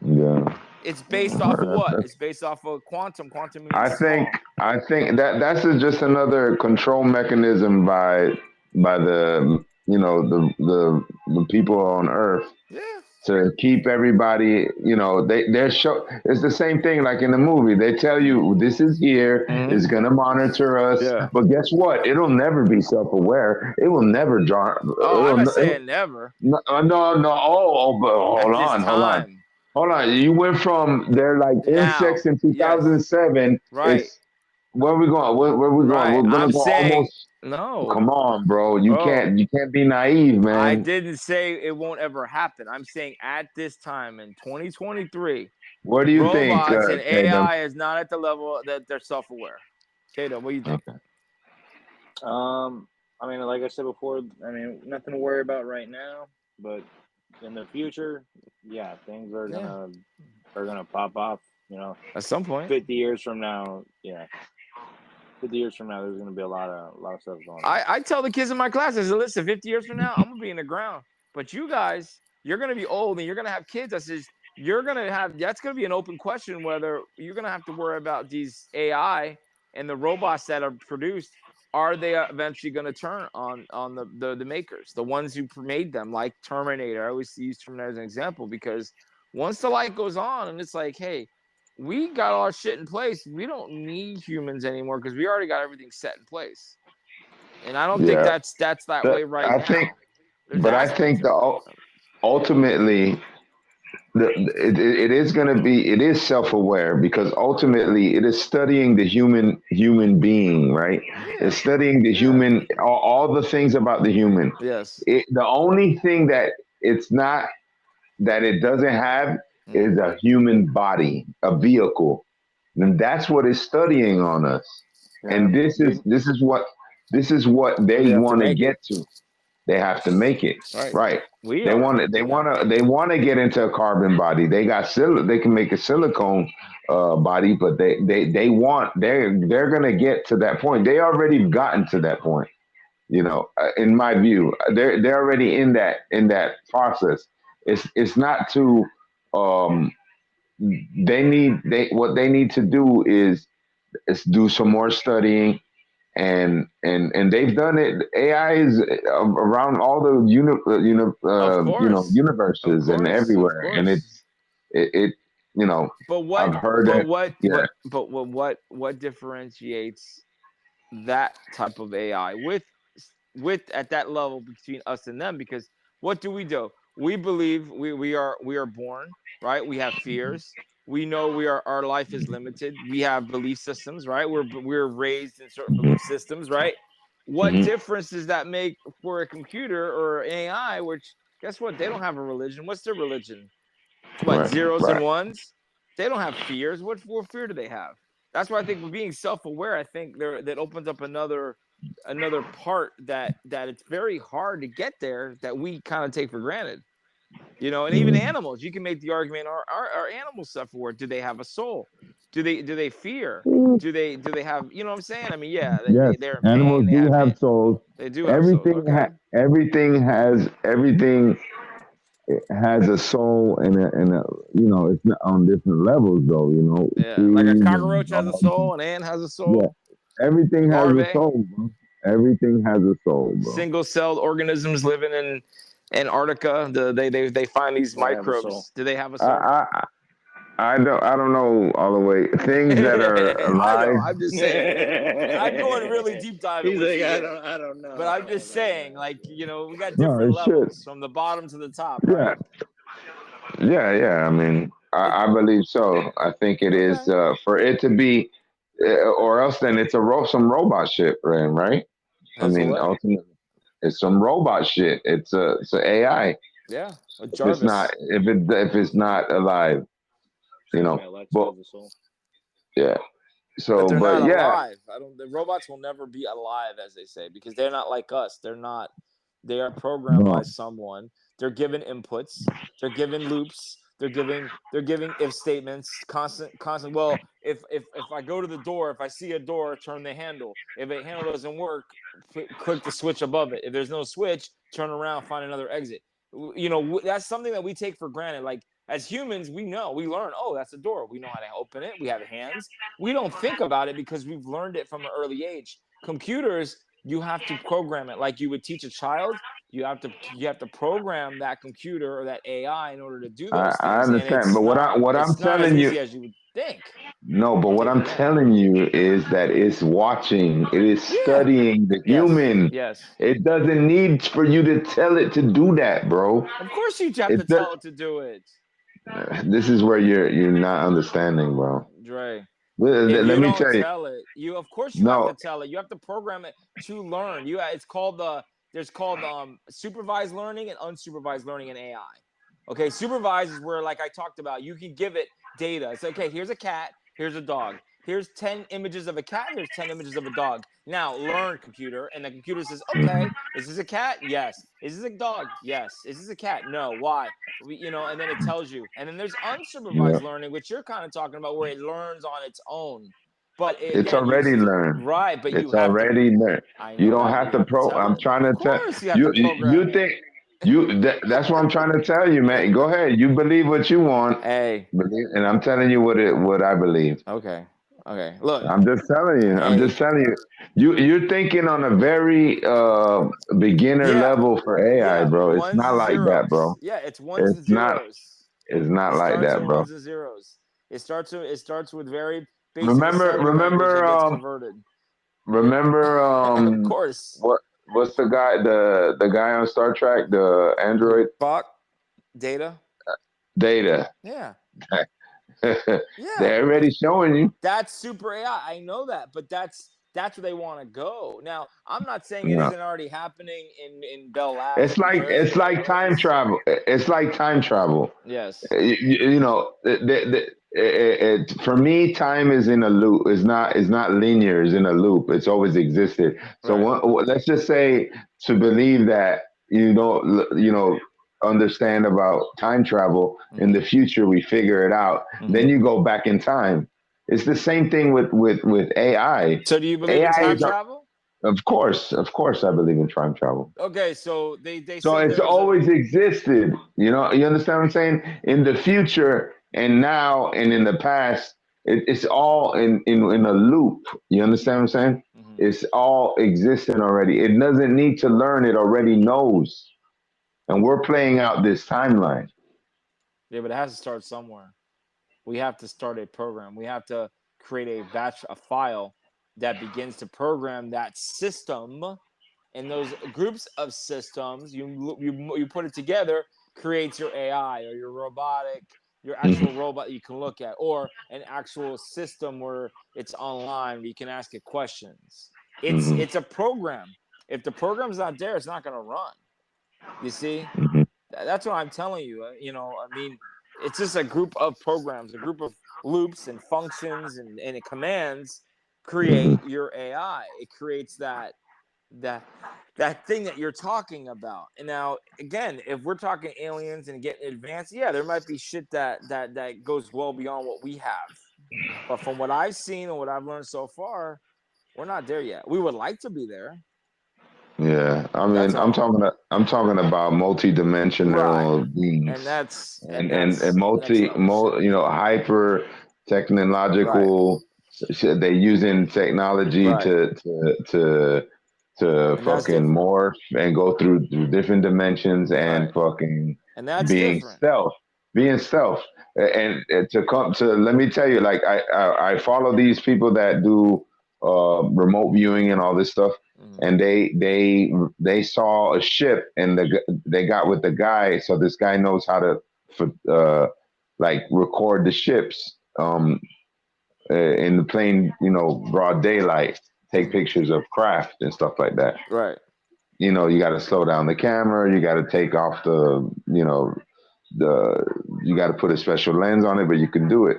Speaker 4: Yeah.
Speaker 3: It's based off of what? It's based off of quantum. Quantum means
Speaker 4: I think
Speaker 3: small.
Speaker 4: that's just another control mechanism by the the people on Earth
Speaker 3: Yeah.
Speaker 4: to keep everybody, they're it's the same thing like in the movie. They tell you this is here, it's gonna monitor us.
Speaker 3: Yeah.
Speaker 4: But guess what? It'll never be self-aware. It will never draw.
Speaker 3: Oh, I'm not saying never.
Speaker 4: No. Oh, but hold on. You went from they're like insects in 2007.
Speaker 3: Yes. Right.
Speaker 4: It's where are we going? Where are we going?
Speaker 3: Right.
Speaker 4: We're gonna
Speaker 3: I'm
Speaker 4: go
Speaker 3: saying,
Speaker 4: almost.
Speaker 3: no.
Speaker 4: Come on, bro. You can't be naive, man.
Speaker 3: I didn't say it won't ever happen. I'm saying at this time in 2023,
Speaker 4: what do you think?
Speaker 3: Robots and AI is not at the level that they're self-aware. KDub, what do you think?
Speaker 4: Okay.
Speaker 5: I mean, like I said before, I mean, nothing to worry about right now, but in the future, yeah, things are gonna pop off.
Speaker 3: At some point,
Speaker 5: 50 years from now, 50 years from now, there's gonna be a lot of stuff going on.
Speaker 3: I tell the kids in my class, I said, listen, 50 years from now, I'm gonna be in the ground, but you guys, you're gonna be old and you're gonna have kids. I says, that's gonna be an open question whether you're gonna have to worry about these AI and the robots that are produced. Are they eventually going to turn on the makers, the ones who made them, like Terminator? I always use Terminator as an example because once the light goes on and it's like, hey, we got all our shit in place. We don't need humans anymore because we already got everything set in place. And I don't think that's that way right now.
Speaker 4: I think ultimately it is self-aware because ultimately it is studying the human being, right? It's studying the human, all the things about the human.
Speaker 3: Yes.
Speaker 4: The only thing that it's not, that it doesn't have is a human body, a vehicle. And that's what it's studying on us. Yeah. And this is what they want to get to. They have to make it right. They want to get into a carbon body. They can make a silicone body, but they're gonna get to that point. They already gotten to that point. In my view, they're already in that process. It's not to what they need to do is do some more studying. And they've done it. AI is around all the universes and everywhere, and it
Speaker 3: But what?
Speaker 4: I've heard
Speaker 3: what differentiates that type of AI with at that level between us and them? Because what do? We believe we are born, right? We have fears. We know our life is limited. We have belief systems, right? We're raised in certain belief systems, right? What difference does that make for a computer or AI? Which guess what? They don't have a religion. What's their religion? What, zeros and ones? They don't have fears. What fear do they have? That's why I think being self-aware, I think that opens up another part that it's very hard to get there, that we kind of take for granted. And even animals, you can make the argument: are animals self-aware? Do they have a soul? Do they fear? Do they have? You know what I'm saying? I mean, they're in
Speaker 4: animals
Speaker 3: pain.
Speaker 4: do have souls.
Speaker 3: They do have everything.
Speaker 4: Souls. Okay. Everything has a soul and a it's not on different levels though.
Speaker 3: Yeah, like a cockroach has a soul, an ant has a soul.
Speaker 4: Yeah. Everything has a soul, bro. Everything has a soul, bro.
Speaker 3: Single-celled organisms living in Antarctica, they find these microbes. Do they have a soul?
Speaker 4: I don't know all the way. Things that are alive.
Speaker 3: I'm just saying. I'm going really deep diving.
Speaker 5: He's like, I don't know.
Speaker 3: But I'm just saying, like, we got different levels from the bottom to the top. Right?
Speaker 4: Yeah. I mean, I believe so. I think it is for it to be, or else then it's some robot shit, right?
Speaker 3: That's
Speaker 4: ultimately. It's some robot shit. It's a AI.
Speaker 3: Yeah.
Speaker 4: if it's not
Speaker 3: Jarvis.
Speaker 4: if it's not alive, you
Speaker 5: Yeah,
Speaker 4: know.
Speaker 5: Alexa
Speaker 4: But
Speaker 5: has a soul.
Speaker 4: yeah.
Speaker 3: But
Speaker 4: So,
Speaker 3: they're
Speaker 4: but
Speaker 3: not
Speaker 4: yeah,
Speaker 3: alive. I don't. The robots will never be alive, as they say, because they're not like us. They're not. They are programmed by
Speaker 4: no,
Speaker 3: someone. They're given inputs. They're given loops. They're giving if statements. Constant. Well, if I go to the door, if I see a door, turn the handle. If a handle doesn't work, click the switch above it. If there's no switch, turn around, find another exit. That's something that we take for granted. Like as humans, we know, we learn. Oh, that's a door. We know how to open it. We have hands. We don't think about it because we've learned it from an early age. Computers, you have to program it like you would teach a child. You have to program that computer or that AI in order to do those
Speaker 4: I
Speaker 3: things, and
Speaker 4: understand.
Speaker 3: it's
Speaker 4: But
Speaker 3: not
Speaker 4: what I'm
Speaker 3: it's not as
Speaker 4: telling you,
Speaker 3: easy as you would think.
Speaker 4: no, but what
Speaker 3: Take for
Speaker 4: I'm
Speaker 3: granted.
Speaker 4: telling you is that it's watching, it is
Speaker 3: Yeah.
Speaker 4: studying the
Speaker 3: Yes.
Speaker 4: human.
Speaker 3: Yes.
Speaker 4: It doesn't need for you to tell it to do that, bro.
Speaker 3: Of course, you have
Speaker 4: It
Speaker 3: to
Speaker 4: does,
Speaker 3: tell it to do it,
Speaker 4: this is where you're not understanding, bro.
Speaker 3: Dre. If
Speaker 4: Let
Speaker 3: you
Speaker 4: me
Speaker 3: don't
Speaker 4: tell you.
Speaker 3: tell it, of course you have to
Speaker 4: No,
Speaker 3: tell it. You have to program it to learn. It's called there's called supervised learning and unsupervised learning in AI. Okay, supervised is where, like I talked about, you can give it data. It's okay, here's a cat, here's a dog. Here's 10 images of a cat, here's 10 images of a dog. Now learn, computer. And the computer says,
Speaker 4: mhm,
Speaker 3: okay, is this a cat? Yes. Is this a dog? Yes. Is this a cat? No. Why? And then it tells you. And then there's
Speaker 4: yeah,
Speaker 3: unsupervised learning, which you're kind of talking about, where it learns on its own. But
Speaker 4: it's
Speaker 3: again,
Speaker 4: already learned.
Speaker 3: right, but you
Speaker 4: It's
Speaker 3: have to.
Speaker 4: already learned.
Speaker 3: I
Speaker 4: You
Speaker 3: know
Speaker 4: don't
Speaker 3: that, but
Speaker 4: have
Speaker 3: you
Speaker 4: to
Speaker 3: have to
Speaker 4: pro.
Speaker 3: tell
Speaker 4: I'm
Speaker 3: it.
Speaker 4: trying
Speaker 3: Of
Speaker 4: to tell
Speaker 3: course, you have to
Speaker 4: you.
Speaker 3: program
Speaker 4: You
Speaker 3: it.
Speaker 4: think that's what I'm trying to tell you, man. Go ahead. You believe what you want,
Speaker 3: Hey,
Speaker 4: and I'm telling you what I believe.
Speaker 3: okay, okay. Look,
Speaker 4: I'm just telling you. I'm just
Speaker 3: hey,
Speaker 4: telling you. You're thinking on a very beginner
Speaker 3: yeah,
Speaker 4: level for AI,
Speaker 3: yeah.
Speaker 4: bro. It's
Speaker 3: Ones
Speaker 4: not
Speaker 3: and
Speaker 4: like that, bro.
Speaker 3: zeros. Yeah, it's ones
Speaker 4: It's
Speaker 3: and
Speaker 4: not.
Speaker 3: zeros.
Speaker 4: It's not
Speaker 3: It
Speaker 4: like
Speaker 3: starts
Speaker 4: that,
Speaker 3: with
Speaker 4: bro.
Speaker 3: ones and zeros. It starts with very basic
Speaker 4: Remember,
Speaker 3: assembly language
Speaker 4: remember,
Speaker 3: that gets converted.
Speaker 4: remember.
Speaker 3: Of course.
Speaker 4: What what's the guy on Star Trek? The android
Speaker 3: Bach, data.
Speaker 4: Data.
Speaker 3: Yeah, yeah.
Speaker 4: They're already showing you.
Speaker 3: That's super AI. I know that, but that's where they want to go. Now, I'm not saying it
Speaker 4: Yeah.
Speaker 3: isn't already happening in Bell Labs
Speaker 4: It's
Speaker 3: in New
Speaker 4: like
Speaker 3: Jersey, but it
Speaker 4: time
Speaker 3: is.
Speaker 4: travel. It's like time travel.
Speaker 3: Yes.
Speaker 4: You know, for me, time is in a loop. It's not linear. It's in a loop. It's always existed. So
Speaker 3: Right.
Speaker 4: let's just say to believe that understand about time travel in the future, we figure it out. Then you go back in time. It's the same thing with AI.
Speaker 3: So, do you believe in
Speaker 4: AI
Speaker 3: time
Speaker 4: is,
Speaker 3: travel?
Speaker 4: of course, I believe in time travel.
Speaker 3: Okay, so they
Speaker 4: So
Speaker 3: said
Speaker 4: it's
Speaker 3: there's a
Speaker 4: always existed. You know, you understand what I'm saying? In the future and now and in the past, it's all in a loop. You understand what I'm saying?
Speaker 3: Mhm.
Speaker 4: It's all existing already. It doesn't need to learn, it already knows. And we're playing out this timeline.
Speaker 3: Yeah, but it has to start somewhere. We have to start a program. We have to create a file that begins to program that system, and those groups of systems you put it together creates your AI or your
Speaker 4: Mhm,
Speaker 3: actual robot you can look at, or an actual system where it's online where you can ask it questions. it's
Speaker 4: mhm,
Speaker 3: it's a program. If the program's not there, it's not going to run. You see,
Speaker 4: mhm,
Speaker 3: that's what I'm telling you. I mean, it's just a group of programs, a group of loops and functions and commands
Speaker 4: mhm.
Speaker 3: create your AI. It creates that that thing that you're talking about. And now, again, if we're talking aliens and getting advanced, yeah, there might be shit that goes well beyond what we have. But from what I've seen and what I've learned so far, we're not there yet. We would like to be there.
Speaker 4: Yeah, I
Speaker 3: That's
Speaker 4: mean,
Speaker 3: all.
Speaker 4: I'm talking about
Speaker 3: Right.
Speaker 4: multi-dimensional
Speaker 3: And
Speaker 4: beings
Speaker 3: that's and
Speaker 4: and
Speaker 3: that's next level shit.
Speaker 4: hyper
Speaker 3: Right.
Speaker 4: technological. They're using technology
Speaker 3: Right.
Speaker 4: to
Speaker 3: And that's
Speaker 4: fucking
Speaker 3: different.
Speaker 4: morph and go through different dimensions and
Speaker 3: Right.
Speaker 4: fucking
Speaker 3: And that's
Speaker 4: being
Speaker 3: different.
Speaker 4: stealth, being stealth. And to come to let me tell you, like I follow these people that do remote viewing and all this stuff,
Speaker 3: Mhm.
Speaker 4: and they saw a ship and they got with the guy, so this guy knows how to like record the ships in the plain, broad daylight, take
Speaker 3: Mhm.
Speaker 4: pictures of craft and stuff like that.
Speaker 3: Right.
Speaker 4: You got to slow down the camera, you got to take off the you got to put a special lens on it, but you can do it.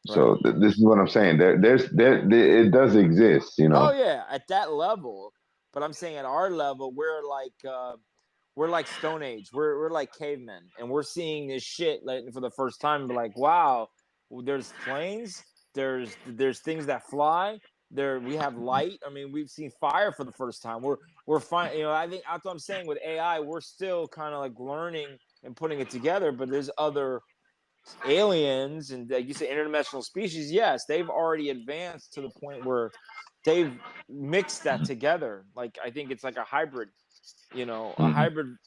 Speaker 4: So
Speaker 3: Right.
Speaker 4: this is what I'm saying. It does exist, you
Speaker 3: Oh
Speaker 4: know.
Speaker 3: yeah, at that level. But I'm saying at our level, we're like Stone Age. We're like cavemen, and we're seeing this shit like for the first time. We're like, wow, there's planes, there's things that fly. There we have light. I mean, we've seen fire for the first time. We're fine. You know, I think that's what I'm saying with AI. We're still kind of like learning and putting it together. But there's other aliens and like you say interdimensional species. Yes, they've already advanced to the point where they've mixed that together. Like I think it's like a hybrid, a
Speaker 4: Hmm.
Speaker 3: hybrid,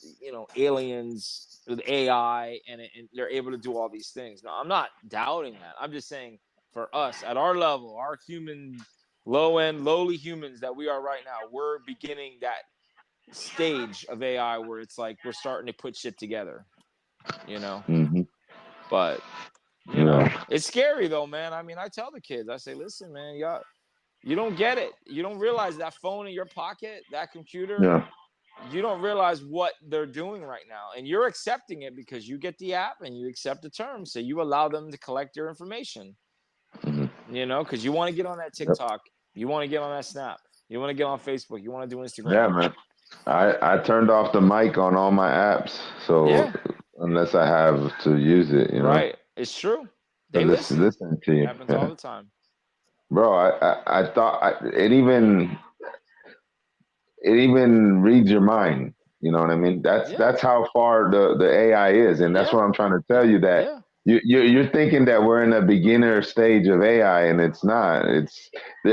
Speaker 3: aliens with AI, and they're able to do all these things. Now, I'm not doubting that. I'm just saying for us at our level, our human, low end, lowly humans that we are right now, we're beginning that stage of AI where it's like we're starting to put shit together, you know.
Speaker 4: Hmm.
Speaker 3: But
Speaker 4: Yeah.
Speaker 3: it's scary though, man. I mean, I tell the kids, I say, listen, man, y'all, you don't get it. You don't realize that phone in your pocket, that computer,
Speaker 4: Yeah.
Speaker 3: you don't realize what they're doing right now. And you're accepting it because you get the app and you accept the terms. So you allow them to collect your information,
Speaker 4: Hmm.
Speaker 3: because you want to get on that
Speaker 4: Yep.
Speaker 3: TikTok. You want to get on that Snap. You want to get on Facebook. You want to do
Speaker 4: Yeah,
Speaker 3: Instagram.
Speaker 4: man. I turned off the mic on all my apps, so
Speaker 3: Yeah,
Speaker 4: unless I have to use it,
Speaker 3: right. It's true.
Speaker 4: to
Speaker 3: They listen.
Speaker 4: listen to you.
Speaker 3: Happens all
Speaker 4: Yeah.
Speaker 3: the time.
Speaker 4: Bro, I thought it even reads your mind. You know what I mean? That's
Speaker 3: Yeah.
Speaker 4: that's how far the AI is, and that's
Speaker 3: Yeah.
Speaker 4: what I'm trying to tell
Speaker 3: Yeah.
Speaker 4: you that
Speaker 3: Yeah.
Speaker 4: you're thinking that we're in a beginner stage of AI, and it's not.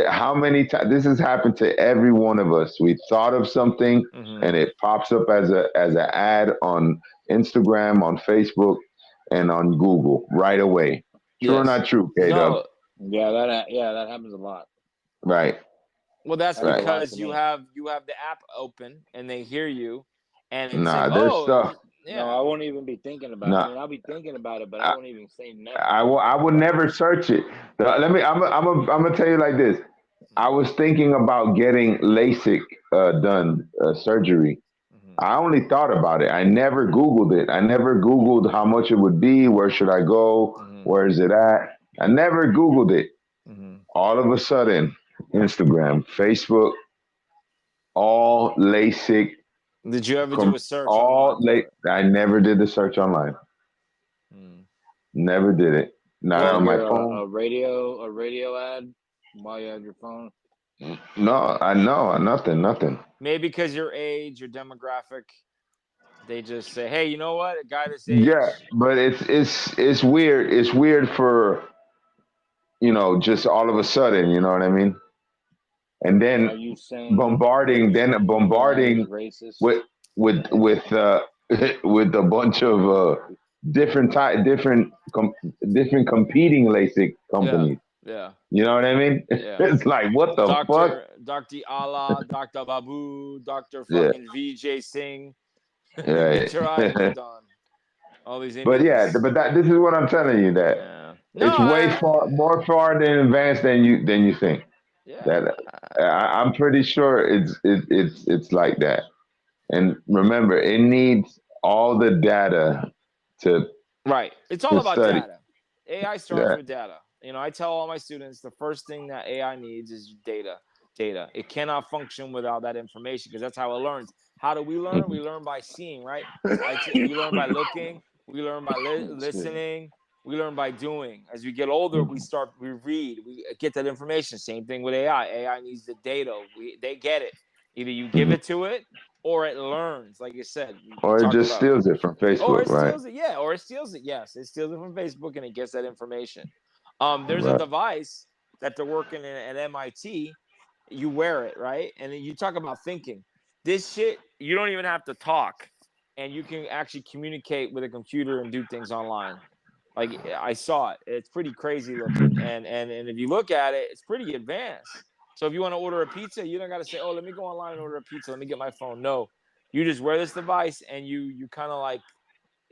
Speaker 4: How many times this has happened to every one of us. We thought of something,
Speaker 3: Mm-hmm.
Speaker 4: and it pops up as an ad on Instagram, on Facebook, and on Google right away. True or
Speaker 3: Yes.
Speaker 4: not true, KDub?
Speaker 3: No.
Speaker 5: That happens a lot.
Speaker 4: Right,
Speaker 3: Well, that's
Speaker 5: Happens a
Speaker 4: right.
Speaker 5: lot to
Speaker 3: because you
Speaker 5: me.
Speaker 3: have you have the app open and they hear you, and it's saying,
Speaker 4: Nah, there's
Speaker 3: "Oh,
Speaker 4: stuff.
Speaker 5: No,
Speaker 3: yeah,
Speaker 5: I won't even be thinking about it. I
Speaker 4: Nah,
Speaker 5: mean, I'll be thinking about it, but I won't even say nothing.
Speaker 4: I would never search it. Let me. I'm gonna tell you like this. I
Speaker 3: mm-hmm.
Speaker 4: was thinking about getting LASIK done surgery.
Speaker 3: Mm-hmm.
Speaker 4: I only thought about it. I never Googled it. I never Googled how much it would be. Where should I go?
Speaker 3: Mm-hmm.
Speaker 4: Where is it at? I never Googled it.
Speaker 3: Mm-hmm.
Speaker 4: All of a sudden, Instagram, Facebook, all LASIK,
Speaker 3: Did you ever do a search
Speaker 4: all
Speaker 3: online
Speaker 4: late.
Speaker 3: for it?
Speaker 4: I never did the search online.
Speaker 3: Mm.
Speaker 4: Never did it. Not
Speaker 5: Did you
Speaker 3: Well,
Speaker 4: on my
Speaker 5: hear
Speaker 4: phone.
Speaker 5: a radio ad while you had your phone?
Speaker 4: No, I know nothing, nothing.
Speaker 3: maybe because your age, your demographic, they just say, "Hey, you know what? A guy this
Speaker 4: Yeah,
Speaker 3: age."
Speaker 4: but it's weird. It's weird for just all of a sudden. You know what I mean? And
Speaker 5: Are
Speaker 4: then
Speaker 5: you saying
Speaker 4: bombarding,
Speaker 5: AI is racist?
Speaker 4: with with with a bunch of different type, different competing LASIK
Speaker 3: Yeah.
Speaker 4: companies.
Speaker 3: Yeah.
Speaker 4: You know what I mean?
Speaker 3: Yeah.
Speaker 4: It's like what the fuck?
Speaker 3: Dr. Allah, Dr. Babu, Dr.
Speaker 4: Yeah,
Speaker 3: fucking VJ Singh.
Speaker 4: right.
Speaker 3: Get your eyes looked on. All these
Speaker 4: But yeah,
Speaker 3: Indians.
Speaker 4: but this is what I'm telling you that
Speaker 3: Yeah. No,
Speaker 4: it's way more far than advanced than you think.
Speaker 3: yeah.
Speaker 4: That I'm pretty sure it's like that. And remember, it needs all the data to
Speaker 3: Right. It's all
Speaker 4: to
Speaker 3: about
Speaker 4: study.
Speaker 3: data. AI starts
Speaker 4: Yeah.
Speaker 3: with data. I tell all my students the first thing that AI needs is data. Data. It cannot function without that information because that's how it learns. How do we learn? We
Speaker 4: Mhm.
Speaker 3: learn by seeing, right? We learn by looking. We learn by
Speaker 5: Excuse me.
Speaker 3: listening. We learn by doing. As we get older,
Speaker 4: Mhm.
Speaker 3: we read, we get that information. Same thing with AI. AI needs the data. They get it. Either you give
Speaker 4: Mhm.
Speaker 3: it to it or it learns. Like you said, you
Speaker 4: Or it
Speaker 3: talked
Speaker 4: just
Speaker 3: about.
Speaker 4: steals it from
Speaker 3: Or
Speaker 4: Facebook,
Speaker 3: it
Speaker 4: right?
Speaker 3: steals it, yeah. Or it steals it, yes. It steals it from Facebook and it gets that information. There's a
Speaker 4: Right.
Speaker 3: device that they're working in at MIT. You wear it, right? And then you talk about thinking. This shit, you don't even have to talk, and you can actually communicate with a computer and do things online. Like I saw it. It's pretty crazy looking, and if you look at it, it's pretty advanced. So if you want to order a pizza, you don't got to say, "Oh, let me go online and order a pizza. Let me get my phone." No, you just wear this device and you kind of like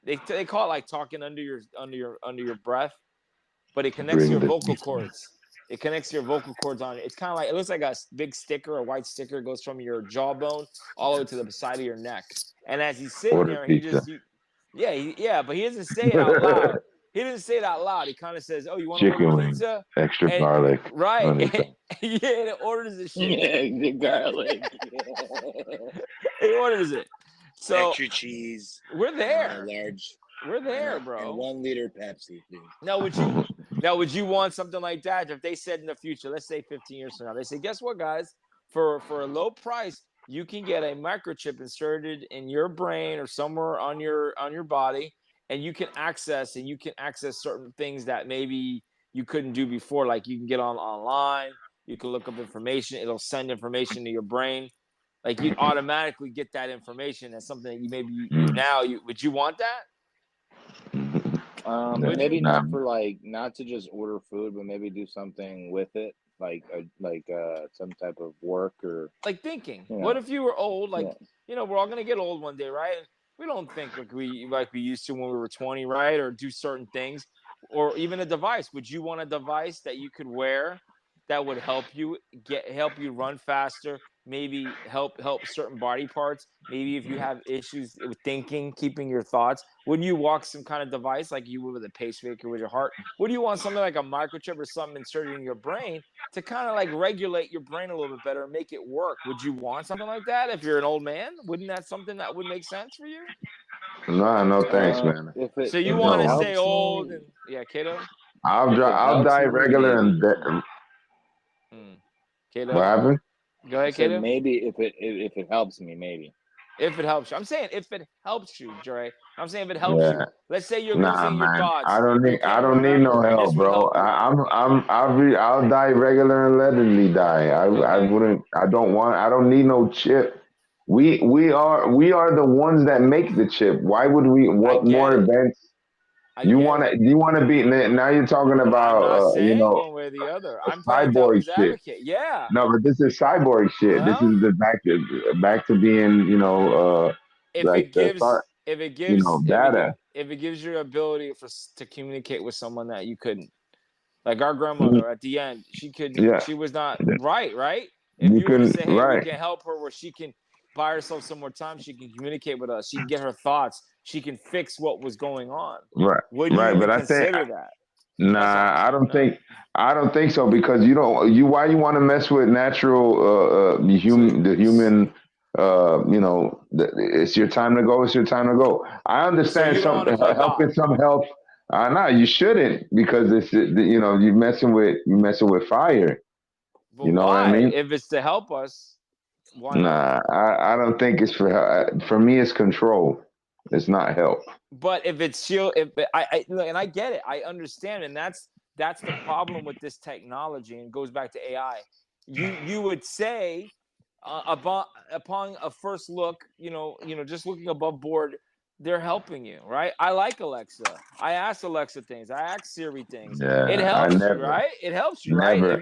Speaker 3: they call it like talking under your breath, but it connects
Speaker 4: Bring
Speaker 3: your
Speaker 4: the
Speaker 3: vocal cords. It connects your vocal cords on it. It's kind of like it looks like a big sticker, a white sticker goes from your jawbone all the way to the side of your neck. And as he's sitting
Speaker 4: order
Speaker 3: there,
Speaker 4: pizza.
Speaker 3: Yeah, but he doesn't say it out loud. He didn't say it out loud. He kind of says, "Oh, you want to
Speaker 4: Chicken
Speaker 3: order
Speaker 4: wings,
Speaker 3: pizza?"
Speaker 4: extra
Speaker 3: And
Speaker 4: garlic,
Speaker 3: right,
Speaker 4: onion.
Speaker 3: yeah, and it orders the shit.
Speaker 5: The garlic.
Speaker 3: He orders it. So
Speaker 5: Extra cheese.
Speaker 3: we're there.
Speaker 5: Large.
Speaker 3: We're there,
Speaker 5: And
Speaker 3: bro.
Speaker 5: 1 liter Pepsi, please.
Speaker 3: Now, would you want something like that if they said in the future, let's say 15 years from now, they say, guess what, guys? For a low price, you can get a microchip inserted in your brain or somewhere on your body, and you can access certain things that maybe you couldn't do before. Like you can get online, you can look up information, it'll send information to your brain. Like you automatically get that information. That's something that you maybe would you want that?
Speaker 5: Maybe not for not to just order food, but maybe do something with it, like some type of work or
Speaker 3: like thinking.
Speaker 5: You know.
Speaker 3: What if you were old? Like we're all gonna get old one day, right? We don't think like we used to when we were 20, right? Or do certain things, or even a device. Would you want a device that you could wear that would help you run faster? Maybe help certain body parts. Maybe if you have issues with thinking, keeping your thoughts, wouldn't you walk some kind of device like you would with a pacemaker with your heart? Would you want something like a microchip or something inserted in your brain to kind of like regulate your brain a little bit better and make it work? Would you want something like that if you're an old man? Wouldn't that something that would make sense for you?
Speaker 4: No thanks, man.
Speaker 3: So you want to stay old and KDub?
Speaker 4: I'll die regular and
Speaker 3: KDub?
Speaker 4: What happened?
Speaker 3: Go ahead, KDub.
Speaker 5: Maybe if it helps me, maybe.
Speaker 3: If it helps you. I'm saying if it helps you, Dre. I'm saying if it helps you. Let's say you're losing your thoughts.
Speaker 4: I don't need no help, bro. I'll die regular and leadenly die. I don't need no chip. We are the ones that make the chip. Why would we what more events? You want to be now you're talking about
Speaker 3: I'm not saying one way or the other. I'm playing
Speaker 4: cyborg
Speaker 3: devil's advocate. Yeah.
Speaker 4: No, but this is cyborg shit.
Speaker 3: Well,
Speaker 4: this is the back to being,
Speaker 3: if it gives
Speaker 4: data.
Speaker 3: If it gives you ability to communicate with someone that you couldn't. Like our grandmother at the end, she couldn't she was not right? If you were to say, hey, we can help her where she can buy herself some more time, she can communicate with us, she can get her thoughts, she can fix what was going on.
Speaker 4: Right.
Speaker 3: Would you
Speaker 4: but
Speaker 3: consider that?
Speaker 4: Nah, I don't think so, because why you want to mess with natural the human it's your time to go, I understand helping some health. No, you shouldn't, because it's you're messing with fire.
Speaker 3: But what I mean? If it's to help us, why not?
Speaker 4: I don't think it's for me. It's control. It's not help.
Speaker 3: But if it's and I get it, I understand, and that's the problem with this technology, and it goes back to AI. You would say upon a first look, just looking above board, they're helping you, right? I like Alexa. I ask Alexa things. I ask Siri things.
Speaker 4: Yeah,
Speaker 3: it helps you, right? It helps you, right?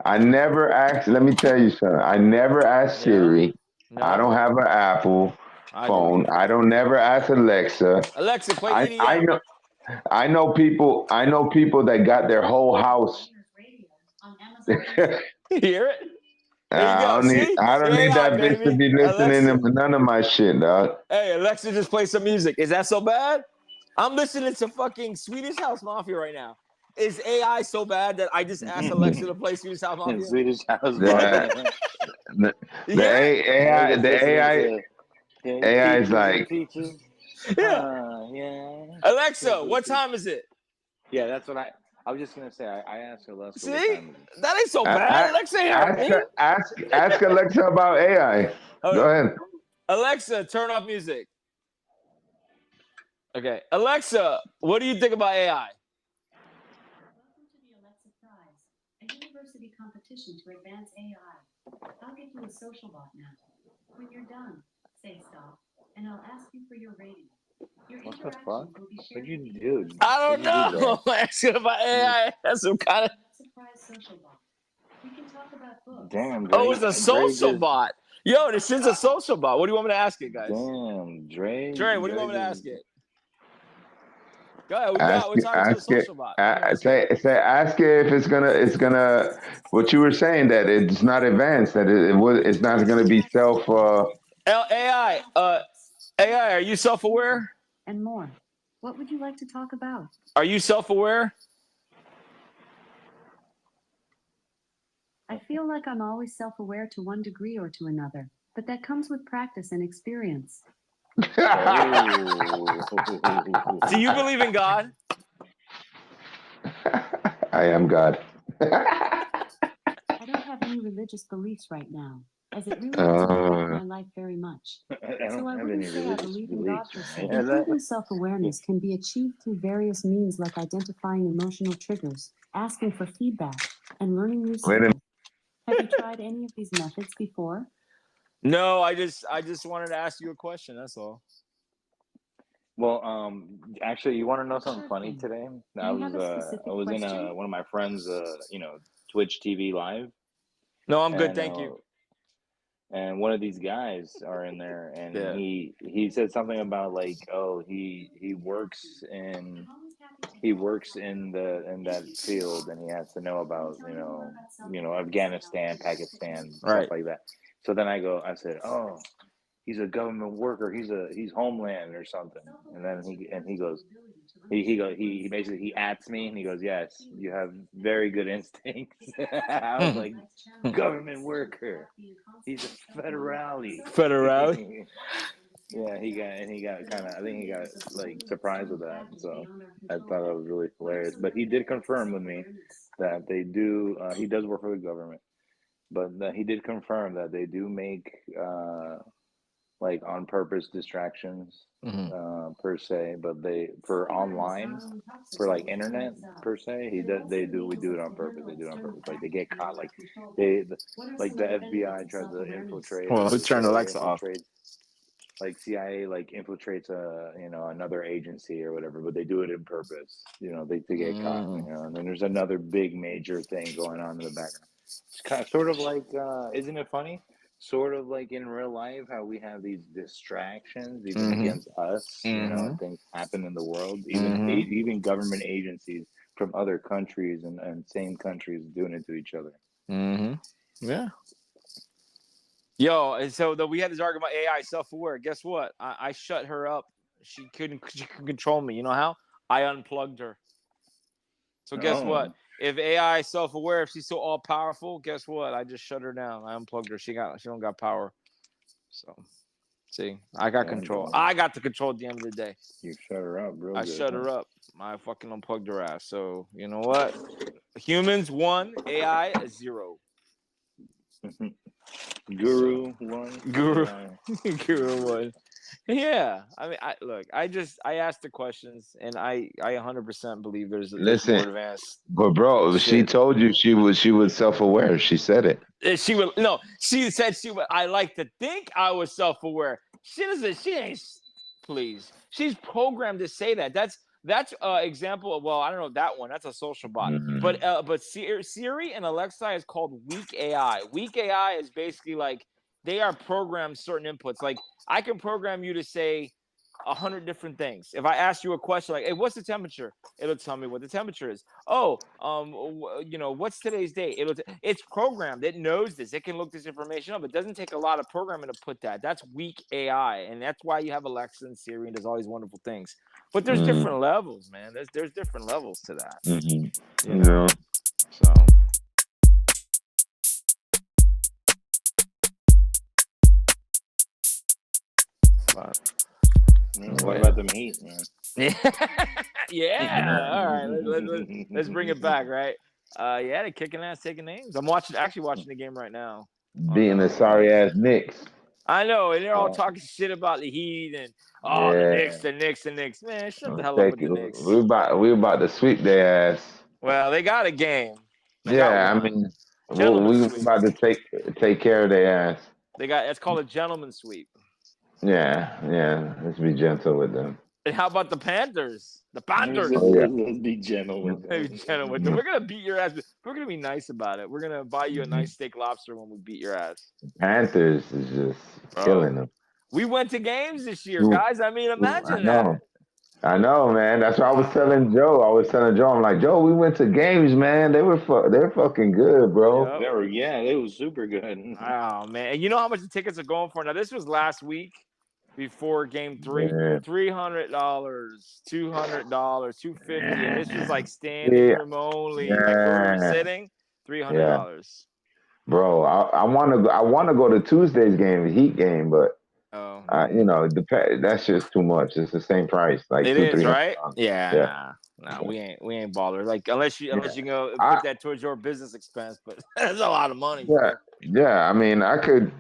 Speaker 4: I never asked. Let me tell you something. I never asked Siri. No. I don't have an Apple phone. I don't never ask Alexa.
Speaker 3: Alexa, play EDM.
Speaker 4: I know people that got their whole house.
Speaker 3: You hear it?
Speaker 4: I don't need that bitch to be listening to none of my shit, dog.
Speaker 3: Hey, Alexa, just play some music. Is that so bad? I'm listening to fucking Swedish House Mafia right now. Is AI so bad that I just asked Alexa to play Swedish House Mafia?
Speaker 5: Swedish House Mafia.
Speaker 4: The AI is like,
Speaker 3: Alexa, what time is it?
Speaker 5: Yeah, that's what I was just gonna say. I asked Alexa.
Speaker 3: See, that ain't so bad. Alexa,
Speaker 4: ask Alexa about AI. Go ahead.
Speaker 3: Alexa, turn off music. Okay, Alexa, what do you think about AI?
Speaker 6: Welcome to the Alexa Prize, a university competition to advance AI. I'll get you a social bot now. When you're done, say stop, and I'll ask you for your rating.
Speaker 5: What the fuck? What'd you do?
Speaker 3: I don't know. I'm asking about AI. That's some kind of
Speaker 6: surprise social bot. We can talk about books.
Speaker 5: Damn.
Speaker 3: Oh, it's a social bot. Yo, this is a social bot. What do you want me to ask it, guys?
Speaker 5: Damn, Dre.
Speaker 3: Dre, what do you want me to ask it? Go ahead. We're talking to a social bot.
Speaker 4: Ask it if it's gonna. What you were saying, that it's not advanced, that it's not gonna be self.
Speaker 3: AI. AI, are you self-aware?
Speaker 6: And more. What would you like to talk about?
Speaker 3: Are you self-aware?
Speaker 6: I feel like I'm always self-aware to one degree or to another, but that comes with practice and experience.
Speaker 3: Do you believe in God?
Speaker 4: I am God.
Speaker 6: I don't have any religious beliefs right now, as it really doesn't affect my life very much. So I wouldn't say I believe in God per se. Improving self-awareness can be achieved through various means like identifying emotional triggers, asking for feedback, and learning new
Speaker 4: Wait a
Speaker 6: skills. Have you tried any of these methods before?
Speaker 3: No, I just wanted to ask you a question. That's all.
Speaker 5: Well, actually, you want to know something
Speaker 6: Sure
Speaker 5: funny
Speaker 6: thing.
Speaker 5: today?
Speaker 6: Do
Speaker 5: I
Speaker 6: you have
Speaker 5: was
Speaker 6: a specific
Speaker 5: I was in
Speaker 6: question?
Speaker 5: one of my friends' Twitch TV live,
Speaker 3: No, I'm good.
Speaker 5: and
Speaker 3: Thank you.
Speaker 5: and one of these guys are in there, and
Speaker 3: Yeah.
Speaker 5: he said something about like, oh, he works in that field, and he has to know about Afghanistan, Pakistan, stuff
Speaker 3: Right.
Speaker 5: like that. So then I said, oh, he's a government worker, he's Homeland or something. And then he goes, he basically he adds me, and he goes, yes, you have very good instincts. I was like, government worker, he's a federale.
Speaker 3: Federale.
Speaker 5: Yeah, he got kind of, I think he got like surprised with that. So I thought that was really hilarious. But he did confirm with me that they do. He does work for the government, but he did confirm that they do make like on purpose distractions per se. But for online, for like internet per se, we do it on purpose. They do it on purpose. Like they get caught. Like like the FBI tries to infiltrate,
Speaker 3: Well,
Speaker 5: or
Speaker 3: who
Speaker 5: the
Speaker 3: turned
Speaker 5: CIA
Speaker 3: Alexa off?
Speaker 5: infiltrates. Like CIA like infiltrates another agency or whatever, but they do it in purpose, to get caught, and then there's another big major thing going on in the background. It's kind of sort of like isn't it funny? Sort of like in real life how we have these distractions even against us, and things happen in the world, even government agencies from other countries and same countries doing it to each other.
Speaker 3: Yeah. Yo, and so we had this argument about AI self-aware. Guess what? I shut her up. She couldn't control me. You know how? I unplugged her. So guess what? If AI is self-aware, if she's so all-powerful, guess what? I just shut her down. I unplugged her. She don't got power. So see, I got control.
Speaker 5: Bro.
Speaker 3: I got the control at the end of the day.
Speaker 5: You shut her up, bro.
Speaker 3: I shut her up. I fucking unplugged her ass. So you know what? Humans 1, AI 0.
Speaker 5: Guru 1.
Speaker 3: Guru 1. Yeah, I mean, I asked the questions, and I 100% believe there's more advanced.
Speaker 4: But bro,
Speaker 3: shit.
Speaker 4: she told you she was self-aware. She said it.
Speaker 3: She said she would. I like to think I was self-aware. She doesn't. She ain't. Please, she's programmed to say that. That's example of, well, I don't know that one. That's a social bot. But Siri and Alexa is called weak AI. Weak AI is basically like they are programmed certain inputs. Like I can program you to say 100 different things. If I ask you a question like, "Hey, what's the temperature?" It'll tell me what the temperature is. Oh, what's today's date? It's programmed. It knows this. It can look this information up. It doesn't take a lot of programming to put that. That's weak AI, and that's why you have Alexa and Siri and does all these wonderful things. But there's different levels, man. There's different levels to that. You know? So. But.
Speaker 5: What about the meat, man?
Speaker 3: Yeah. All right. Let's bring it back, right? Yeah, they're kicking ass, taking names. I'm actually watching the game right now.
Speaker 4: Beating the sorry ass Knicks.
Speaker 3: I know, and they're all talking shit about the Heat and the Knicks. Man, shut the hell up with the Knicks.
Speaker 4: We about to sweep their ass.
Speaker 3: Well, they got a game.
Speaker 4: I mean, we about to take care of their ass.
Speaker 3: It's called a gentleman's sweep.
Speaker 4: Yeah. Let's be gentle with them.
Speaker 3: And how about the Panthers? The Panthers.
Speaker 5: Let's be gentle with them.
Speaker 3: We're gonna beat your ass. We're gonna be nice about it. We're gonna buy you a nice steak lobster when we beat your ass.
Speaker 4: Panthers is just killing them.
Speaker 3: We went to games this year, guys. I mean, imagine that.
Speaker 4: I know, man. That's what I was telling Joe. I'm like, Joe, we went to games, man. They're fucking good, bro.
Speaker 5: Yep. They were super good.
Speaker 3: Oh man, and you know how much the tickets are going for? Now this was last week. before game 3.
Speaker 4: Yeah.
Speaker 3: $300, $200, $250, and this was like standing
Speaker 4: Yeah.
Speaker 3: room only, like where we were
Speaker 4: Yeah.
Speaker 3: sitting.
Speaker 4: Yeah.
Speaker 3: $300.
Speaker 4: Bro, I want to. I want to go to Tuesday's game, the Heat game, but
Speaker 3: Oh,
Speaker 4: that's just too much. It's the same price, like
Speaker 3: it
Speaker 4: two,
Speaker 3: is,
Speaker 4: three hundred
Speaker 3: right?
Speaker 4: dollars.
Speaker 3: Yeah,
Speaker 4: Yeah.
Speaker 3: nah, we ain't ballers. Like unless you
Speaker 4: Yeah.
Speaker 3: go
Speaker 4: I
Speaker 3: put that towards your business expense, but that's a lot of money,
Speaker 4: yeah
Speaker 3: bro.
Speaker 4: yeah. I mean, I could.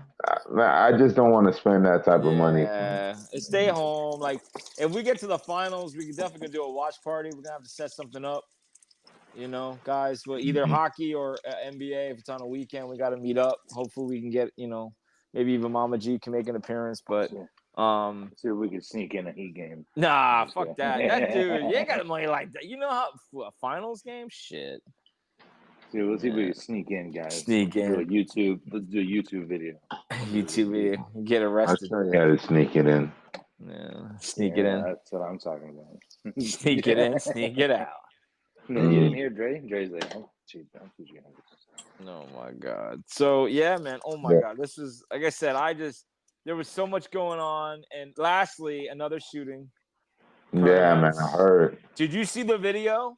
Speaker 4: I just don't want to spend that type of money.
Speaker 3: Yeah, and stay home. Like if we get to the finals, we can definitely do a watch party. We're gonna have to set something up. Guys, well, either
Speaker 4: Mhm.
Speaker 3: hockey or NBA. If it's on a weekend, we got to meet up. Hopefully, we can get maybe even Mama G can make an appearance. But
Speaker 5: See if we can sneak in a Heat game.
Speaker 3: nah,
Speaker 5: Just
Speaker 3: fuck
Speaker 5: kidding.
Speaker 3: that. That dude, you ain't got money like that. You know how a finals game? Shit.
Speaker 5: Let's see if we can sneak in, guys.
Speaker 3: Sneak
Speaker 5: Let's do a
Speaker 3: in.
Speaker 5: YouTube. Let's do a YouTube video.
Speaker 3: YouTube video. Get
Speaker 4: I'll
Speaker 3: arrested.
Speaker 4: show you how to sneak it in.
Speaker 3: Yeah, sneak it
Speaker 5: Yeah,
Speaker 3: in.
Speaker 5: that's what I'm talking about.
Speaker 3: Sneak it in. Sneak it out.
Speaker 5: No, you didn't hear Dre? Dre's like, I'm cheap. I'm teaching you how to.
Speaker 3: Oh my god. So yeah, man. Oh my
Speaker 4: Yeah.
Speaker 3: god. This is like I said. There was so much going on, and lastly, another shooting.
Speaker 4: Yeah, man. I heard.
Speaker 3: Did you see the video?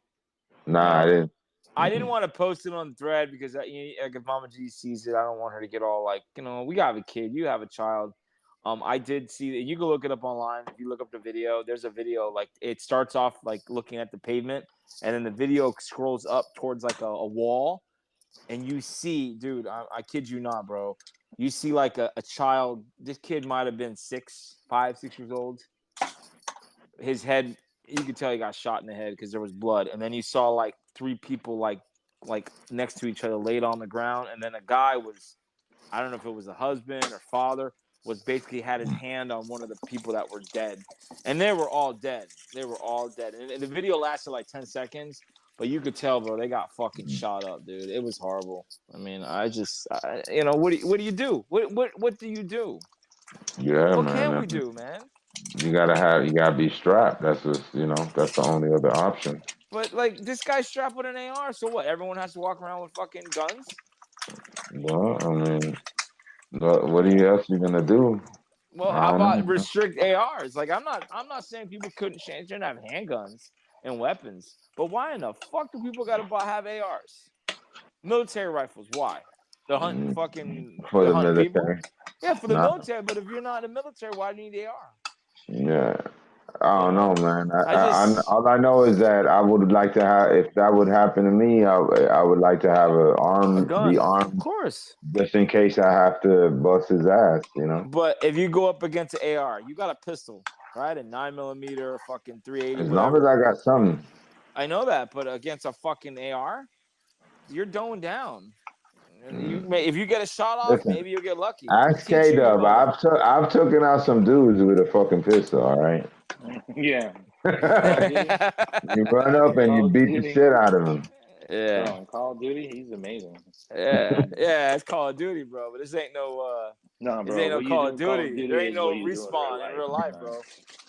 Speaker 4: Nah, I didn't.
Speaker 3: I didn't want to post it on the thread because like if Mama G sees it, I don't want her to get all like, we have a kid, you have a child. I did see that. You can look it up online. If you look up the video, there's a video like it starts off like looking at the pavement, and then the video scrolls up towards like a wall, and you see, dude, I kid you not, bro. You see like a child. This kid might have been 5, 6 years old. His head, you could tell he got shot in the head because there was blood. And then you saw like 3 people like next to each other laid on the ground. And then a guy was, I don't know if it was a husband or father, was basically had his hand on one of the people that were dead. And they were all dead. They were all dead. And the video lasted like 10 seconds. But you could tell, bro, they got fucking shot up, dude. It was horrible. I mean, what do you do? What do you do?
Speaker 4: Yeah,
Speaker 3: What
Speaker 4: man.
Speaker 3: can we do, man?
Speaker 4: You gotta be strapped. That's just that's the only other option.
Speaker 3: But like this guy's strapped with an AR, so what? Everyone has to walk around with fucking guns?
Speaker 4: Well, I mean, what else you gonna do?
Speaker 3: Well,
Speaker 4: I
Speaker 3: how
Speaker 4: don't know,
Speaker 3: about
Speaker 4: man.
Speaker 3: restrict ARs? Like I'm not saying people shouldn't have handguns and weapons, but why in the fuck do people gotta have ARs? Military rifles, why? To hunt
Speaker 4: For the
Speaker 3: hunt people?
Speaker 4: military.
Speaker 3: Yeah, for the
Speaker 4: Nah.
Speaker 3: military, but if you're not in the military, why do you need AR?
Speaker 4: Yeah. I don't know, man. All I know is that I would like to have, if that would happen to me, I would like to have
Speaker 3: A gun,
Speaker 4: be
Speaker 3: of
Speaker 4: armed
Speaker 3: course.
Speaker 4: just in case I have to bust his ass,
Speaker 3: But if you go up against an AR, you got a pistol, right? A 9mm, fucking 380,
Speaker 4: As long
Speaker 3: whatever.
Speaker 4: as I got something.
Speaker 3: I know that, but against a fucking AR, you're going down. If you get a shot off,
Speaker 4: Listen,
Speaker 3: maybe you'll get lucky.
Speaker 4: ask KDub. I've taken out some dudes with a fucking pistol, all right?
Speaker 5: Yeah.
Speaker 4: You run up and you beat the shit out of him.
Speaker 3: Yeah.
Speaker 5: Bro, in Call of Duty, he's amazing.
Speaker 3: Yeah, it's Call of Duty, bro. But this ain't no
Speaker 5: No,
Speaker 3: this
Speaker 5: bro.
Speaker 3: ain't no
Speaker 5: What you
Speaker 3: Call
Speaker 5: do
Speaker 3: of
Speaker 5: in Call of
Speaker 3: Duty.
Speaker 5: Duty
Speaker 3: There ain't
Speaker 5: is
Speaker 3: no
Speaker 5: what you do in real
Speaker 3: respawn in
Speaker 5: life.
Speaker 3: real life,
Speaker 5: No.
Speaker 3: bro.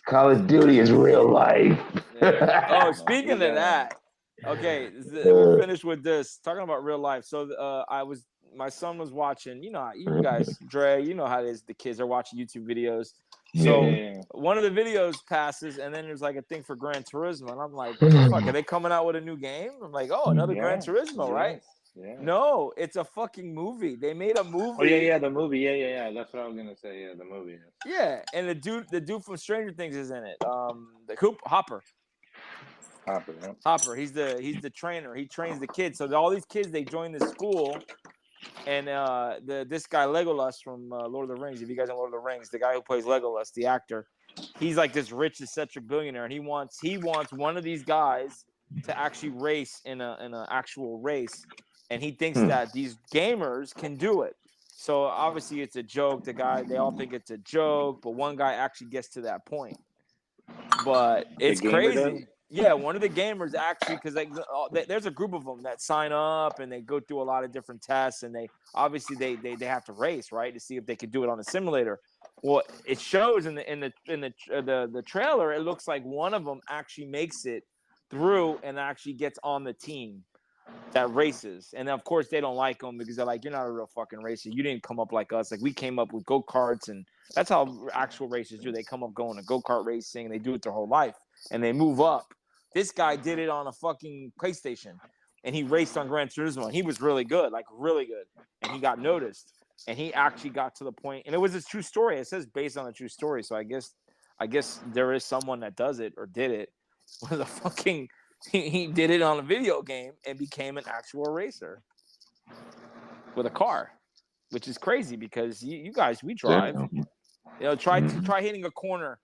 Speaker 4: Call of Duty is real life.
Speaker 3: Yeah. Oh,
Speaker 5: No,
Speaker 3: speaking
Speaker 5: you
Speaker 3: of
Speaker 5: gotta-
Speaker 3: that, okay, we'll finish with this. Talking about real life. So my son was watching, you guys, Dre, you know how it is. The kids are watching YouTube videos. So
Speaker 5: Yeah.
Speaker 3: one of the videos passes, and then there's like a thing for Gran Turismo, and I'm like, what the fuck? Are they coming out with a new game? I'm like, oh, another Gran Turismo, right?
Speaker 5: Yeah.
Speaker 3: No, it's a fucking movie. They made a movie.
Speaker 5: Oh yeah, the movie. Yeah. That's what I was gonna say. Yeah, the movie.
Speaker 3: Yeah, and the dude from Stranger Things is in it. Hopper. Hopper. He's the trainer. He trains the kids. So all these kids, they join this school, and this guy Legolas from Lord of the Rings. If you guys know Lord of the Rings, the guy who plays Legolas, the actor, he's like this rich eccentric billionaire, and he wants one of these guys to actually race in a actual race, and he thinks that these gamers can do it. So obviously it's a joke. They all think it's a joke, but one guy actually gets to that point. But it's crazy. Yeah, one of the gamers actually, because there's a group of them that sign up and they go through a lot of different tests, and they obviously they have to race, right, to see if they could do it on a simulator. Well, it shows in the trailer. It looks like one of them actually makes it through and actually gets on the team that races. And of course they don't like him because they're like, you're not a real fucking racer. You didn't come up like us. Like we came up with go-karts and That's how actual racers do. They come up going to go-kart racing. They do it their whole life, and they move up. This guy did it on a fucking PlayStation, and he raced on Gran Turismo, and he was really good, like really good, and he got noticed, and he actually got to the point, and it was a true story. It says based on a true story, so I guess there is someone that does it or did it with a fucking. He did it on a video game and became an actual racer with a car, which is crazy because you guys, we drive. You know, try hitting a corner.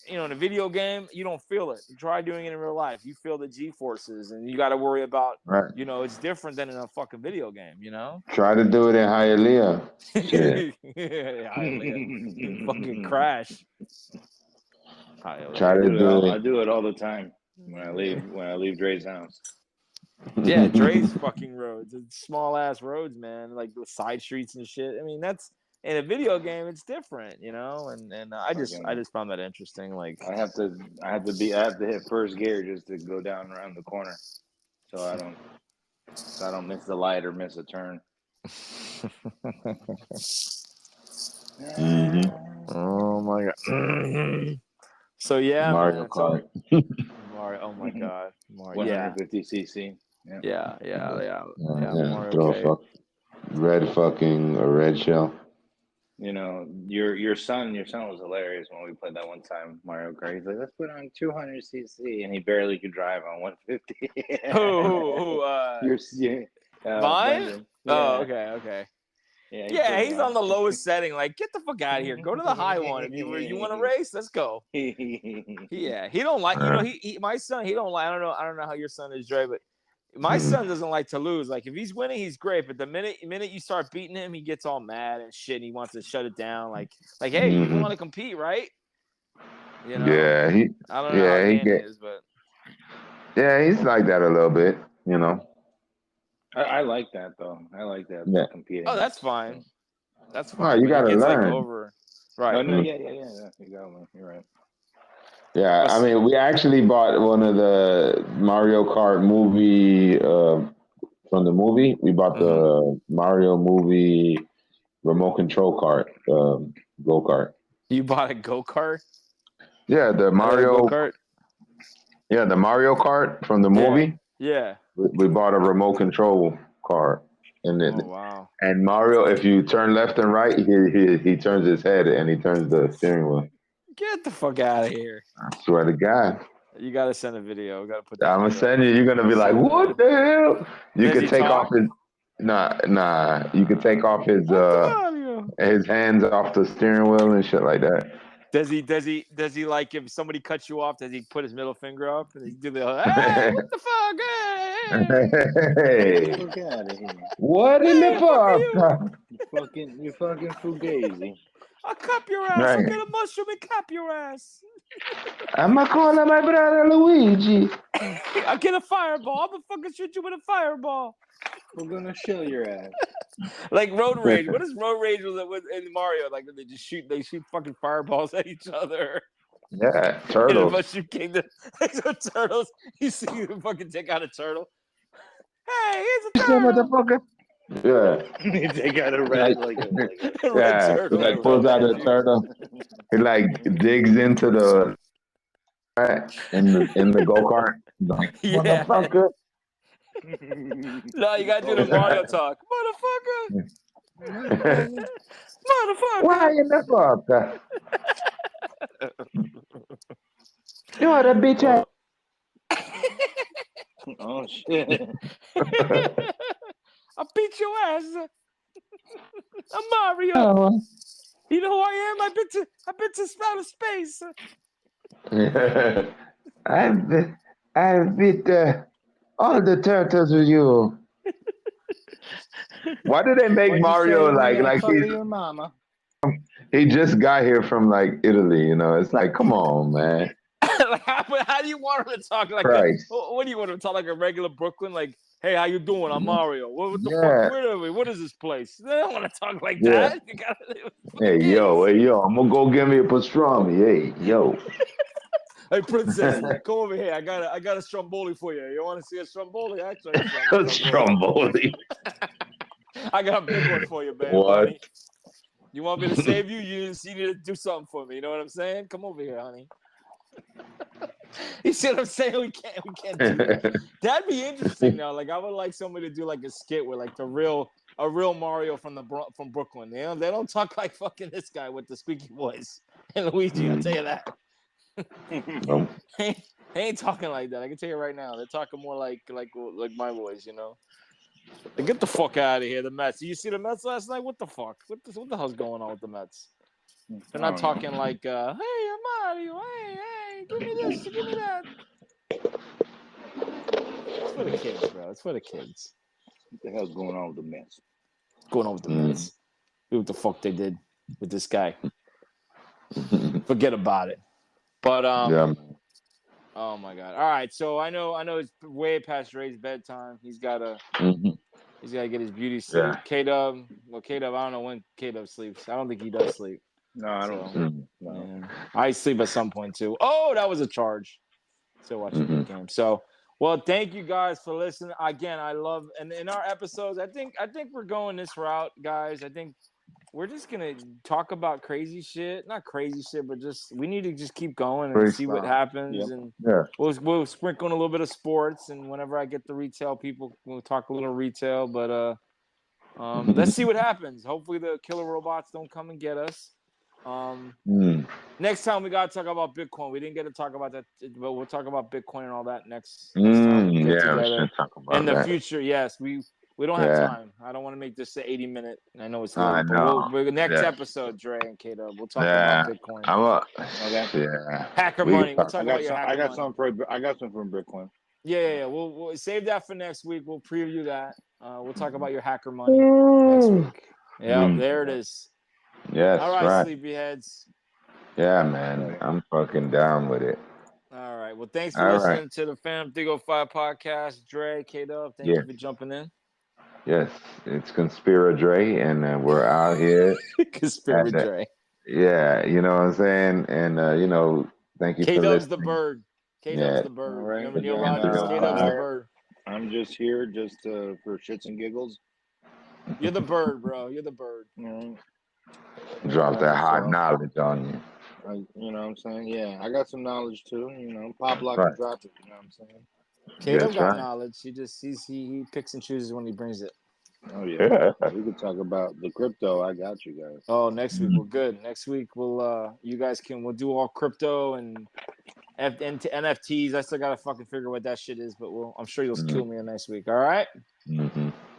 Speaker 3: You know, in a video game, you don't feel it. You try doing it in real life. You feel the G-forces, and you got to worry about, you know, it's different than in a fucking video game, you know?
Speaker 4: Try to do it in Hialeah.
Speaker 3: You fucking crash.
Speaker 4: Try to do it.
Speaker 5: I do it all the time when I leave Dre's house.
Speaker 3: Yeah, Dre's fucking roads. It's small ass roads, man. Like the side streets and shit. I mean, that's in a video game. It's different, you know. And I just found that interesting. Like
Speaker 5: I have to hit first gear just to go down around the corner, so I don't miss the light or miss a turn.
Speaker 3: Oh my god. So yeah,
Speaker 4: Mario
Speaker 3: man.
Speaker 4: Kart.
Speaker 3: Mario. Oh my god. Mario.
Speaker 5: 150 cc.
Speaker 3: Yeah. Mario
Speaker 4: Throw
Speaker 3: Kart.
Speaker 4: a red shell.
Speaker 5: You know, your son was hilarious when we played that one time Mario Kart. He's like, let's put on 200 cc, and he barely could drive on 150.
Speaker 3: Mine?
Speaker 5: Yeah.
Speaker 3: Oh, okay. Yeah, he's on the lowest setting. Like, get the fuck out of here. Go to the high one. If you want to race, let's go. Yeah, he don't like. You know, my son. He don't like. I don't know how your son is, Dre, but my son doesn't like to lose. Like, if he's winning, he's great. But the minute you start beating him, he gets all mad and shit. And he wants to shut it down. Like, hey, you want to compete, right? You know.
Speaker 4: Yeah,
Speaker 3: I don't know how Danny is, but
Speaker 4: yeah, he's like that a little bit. You know.
Speaker 5: I like that though. I like that competing.
Speaker 3: Oh, that's fine. That's fine.
Speaker 4: Well, you gotta learn.
Speaker 3: Right.
Speaker 5: Oh, no, yeah. You gotta learn. You're right.
Speaker 4: Yeah, I mean, we actually bought one of the Mario Kart movie from the movie. We bought the Mario movie remote control kart, go-kart.
Speaker 3: You bought a go-kart?
Speaker 4: Yeah, the Mario
Speaker 3: go-kart?
Speaker 4: Yeah, the Mario Kart from the movie.
Speaker 3: Yeah.
Speaker 4: We bought a remote control car. And
Speaker 3: wow.
Speaker 4: And Mario, if you turn left and right, he turns his head and he turns the steering wheel.
Speaker 3: Get the fuck out of here.
Speaker 4: I swear to God.
Speaker 3: You gotta send a video. We gotta put that.
Speaker 4: I'm gonna send you. You're gonna be like, what the hell? You could take off his nah. You could take off his hands off the steering wheel and shit like that.
Speaker 3: Does he like if somebody cuts you off, does he put his middle finger up and he do the hey, what the fuck?
Speaker 4: Hey.
Speaker 5: Get out of here.
Speaker 4: What in the fuck?
Speaker 5: You fucking fugazi.
Speaker 3: I'll cap your ass. I'll get a mushroom and cap your ass.
Speaker 4: I'm gonna call my brother Luigi.
Speaker 3: I'll get a fireball. I'm gonna fucking shoot you with a fireball.
Speaker 5: We're gonna show your ass.
Speaker 3: Like Road Rage. What is Road Rage with in Mario? Like they shoot fucking fireballs at each other.
Speaker 4: Yeah, turtles.
Speaker 3: Mushroom Kingdom. So turtles. You see them fucking take out a turtle. Hey, here's a turtle.
Speaker 4: Motherfucker. Yeah.
Speaker 5: You take out a red like a
Speaker 4: red turtle. He like pulls out a turtle. He like digs into the in the go-kart. Like, motherfucker.
Speaker 3: No, you gotta do the Mario talk. Motherfucker. Motherfucker.
Speaker 4: Why in the fuck? You're a bitch.
Speaker 5: Oh shit.
Speaker 3: I'll beat your ass. I'm Mario.
Speaker 4: Oh.
Speaker 3: You know who I am? I've been to outer space.
Speaker 4: I've beat all the turtles with you. Why did they make Mario like he's
Speaker 5: your mama?
Speaker 4: He just got here from like Italy, you know. It's like, come on, man.
Speaker 3: Like, how do you want him to talk like
Speaker 4: Christ.
Speaker 3: what do you want him to talk like a regular Brooklyn? Like, hey, how you doing? I'm Mario. What the fuck? Where are we? What is this place? They don't want to talk like that. You gotta,
Speaker 4: hey, yo, I'm gonna go get me a pastrami. Hey, yo.
Speaker 3: Hey, princess, come over here. I got a stromboli for you. You want to see a stromboli? Actually,
Speaker 4: Stromboli.
Speaker 3: I got a big one for you, man.
Speaker 4: What?
Speaker 3: Buddy. You want me to save you? You need to do something for me. You know what I'm saying? Come over here, honey. You see what I'm saying? We can't do that. That'd be interesting though. Like I would like somebody to do like a skit with like a real Mario from Brooklyn. You know, they don't talk like fucking this guy with the squeaky voice and Luigi. I'll tell you that.
Speaker 4: Nope.
Speaker 3: They ain't talking like that. I can tell you right now. They're talking more like my voice. You know. Like, get the fuck out of here, the Mets. Did you see the Mets last night? What the fuck? What the hell's going on with the Mets? They're not talking like, hey, I'm Mario. Hey, give me this, give me that. It's for the kids, bro. It's for the kids.
Speaker 5: What the hell's going on with the Mets?
Speaker 3: What's going on with the Mets? See what the fuck they did with this guy. Forget about it. But
Speaker 4: Yeah.
Speaker 3: oh my god. All right, so I know it's way past Ray's bedtime. He's gotta get his beauty sleep.
Speaker 4: Yeah.
Speaker 3: KDub, I don't know when KDub sleeps. I don't think he does sleep.
Speaker 5: No, I don't.
Speaker 3: So,
Speaker 5: No.
Speaker 3: yeah. I sleep at some point too. Oh, that was a charge. Still watching the game. So, well, thank you guys for listening. Again, I love, and in our episodes, I think we're going this route, guys. I think we're just gonna talk about crazy shit, not crazy shit, but just we need to just keep going and see what happens, and we'll sprinkle in a little bit of sports. And whenever I get the retail people, we'll talk a little retail. But let's see what happens. Hopefully, the killer robots don't come and get us. Next time we gotta talk about Bitcoin. We didn't get to talk about that, but we'll talk about Bitcoin and all that next time we get together.
Speaker 4: We should talk about
Speaker 3: in the
Speaker 4: that.
Speaker 3: future, yes, we don't have time. I don't want to make this an 80-minute. I know it's late, but we'll next episode, Dre and KDub, we'll talk about Bitcoin. Hacker money. We'll talk about your hacker money.
Speaker 5: I got some from Bitcoin.
Speaker 3: Yeah. We'll save that for next week. We'll preview that. We'll talk about your hacker money next week. Yeah, there it is.
Speaker 4: Yes.
Speaker 3: All right, sleepyheads.
Speaker 4: Yeah, man. I'm fucking down with it.
Speaker 3: All right. Well, thanks for listening to the Fam 305 podcast. Dre, KDub, thank you for jumping in.
Speaker 4: Yes, it's Conspidre Dre, and we're out here.
Speaker 3: Conspidre Dre.
Speaker 4: Yeah, you know what I'm saying? And, thank you for listening.
Speaker 3: KDub's the bird. KDub's the bird.
Speaker 5: Right.
Speaker 3: Remember Neil Rogers? KDub's the bird.
Speaker 5: I'm just here for shits and giggles.
Speaker 3: You're the bird, bro. You're the bird.
Speaker 4: Drop that hot knowledge on you.
Speaker 5: You know what I'm saying? Yeah, I got some knowledge too. Pop lock and drop it. You know what I'm saying?
Speaker 3: KDub got knowledge. He picks and chooses when he brings it.
Speaker 5: Oh yeah. We could talk about the crypto. I got you guys.
Speaker 3: Oh, next week we're good. Next week we'll we'll do all crypto and NFTs. I still gotta fucking figure what that shit is, but I'm sure you'll kill me next week. All right?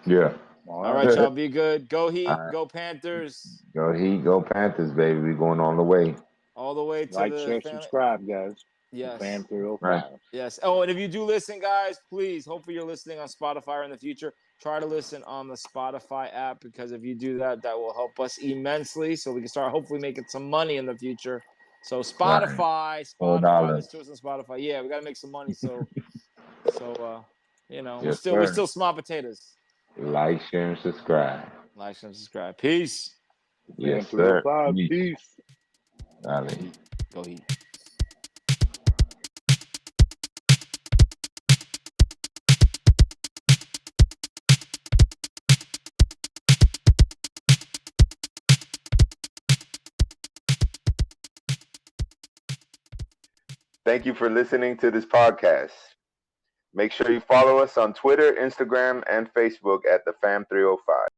Speaker 4: Yeah.
Speaker 3: All right, y'all. Be good. Go Heat. Go Panthers.
Speaker 4: Go Heat. Go Panthers, baby. We're going all the way.
Speaker 3: All the way to
Speaker 5: share, subscribe, guys.
Speaker 3: Yes.
Speaker 5: Fam 305.
Speaker 3: Yes. Oh, and if you do listen, guys, please, hopefully you're listening on Spotify in the future. Try to listen on the Spotify app, because if you do that, that will help us immensely, so we can start hopefully making some money in the future. So Spotify, listen to us on Spotify. Yeah, we got to make some money. So we're still small potatoes.
Speaker 4: Like, share, and subscribe.
Speaker 3: Peace.
Speaker 4: Yes, sir.
Speaker 5: Peace.
Speaker 4: Dale.
Speaker 3: Go Heat.
Speaker 4: Thank you for listening to this podcast. Make sure you follow us on Twitter, Instagram, and Facebook at the Fam 305.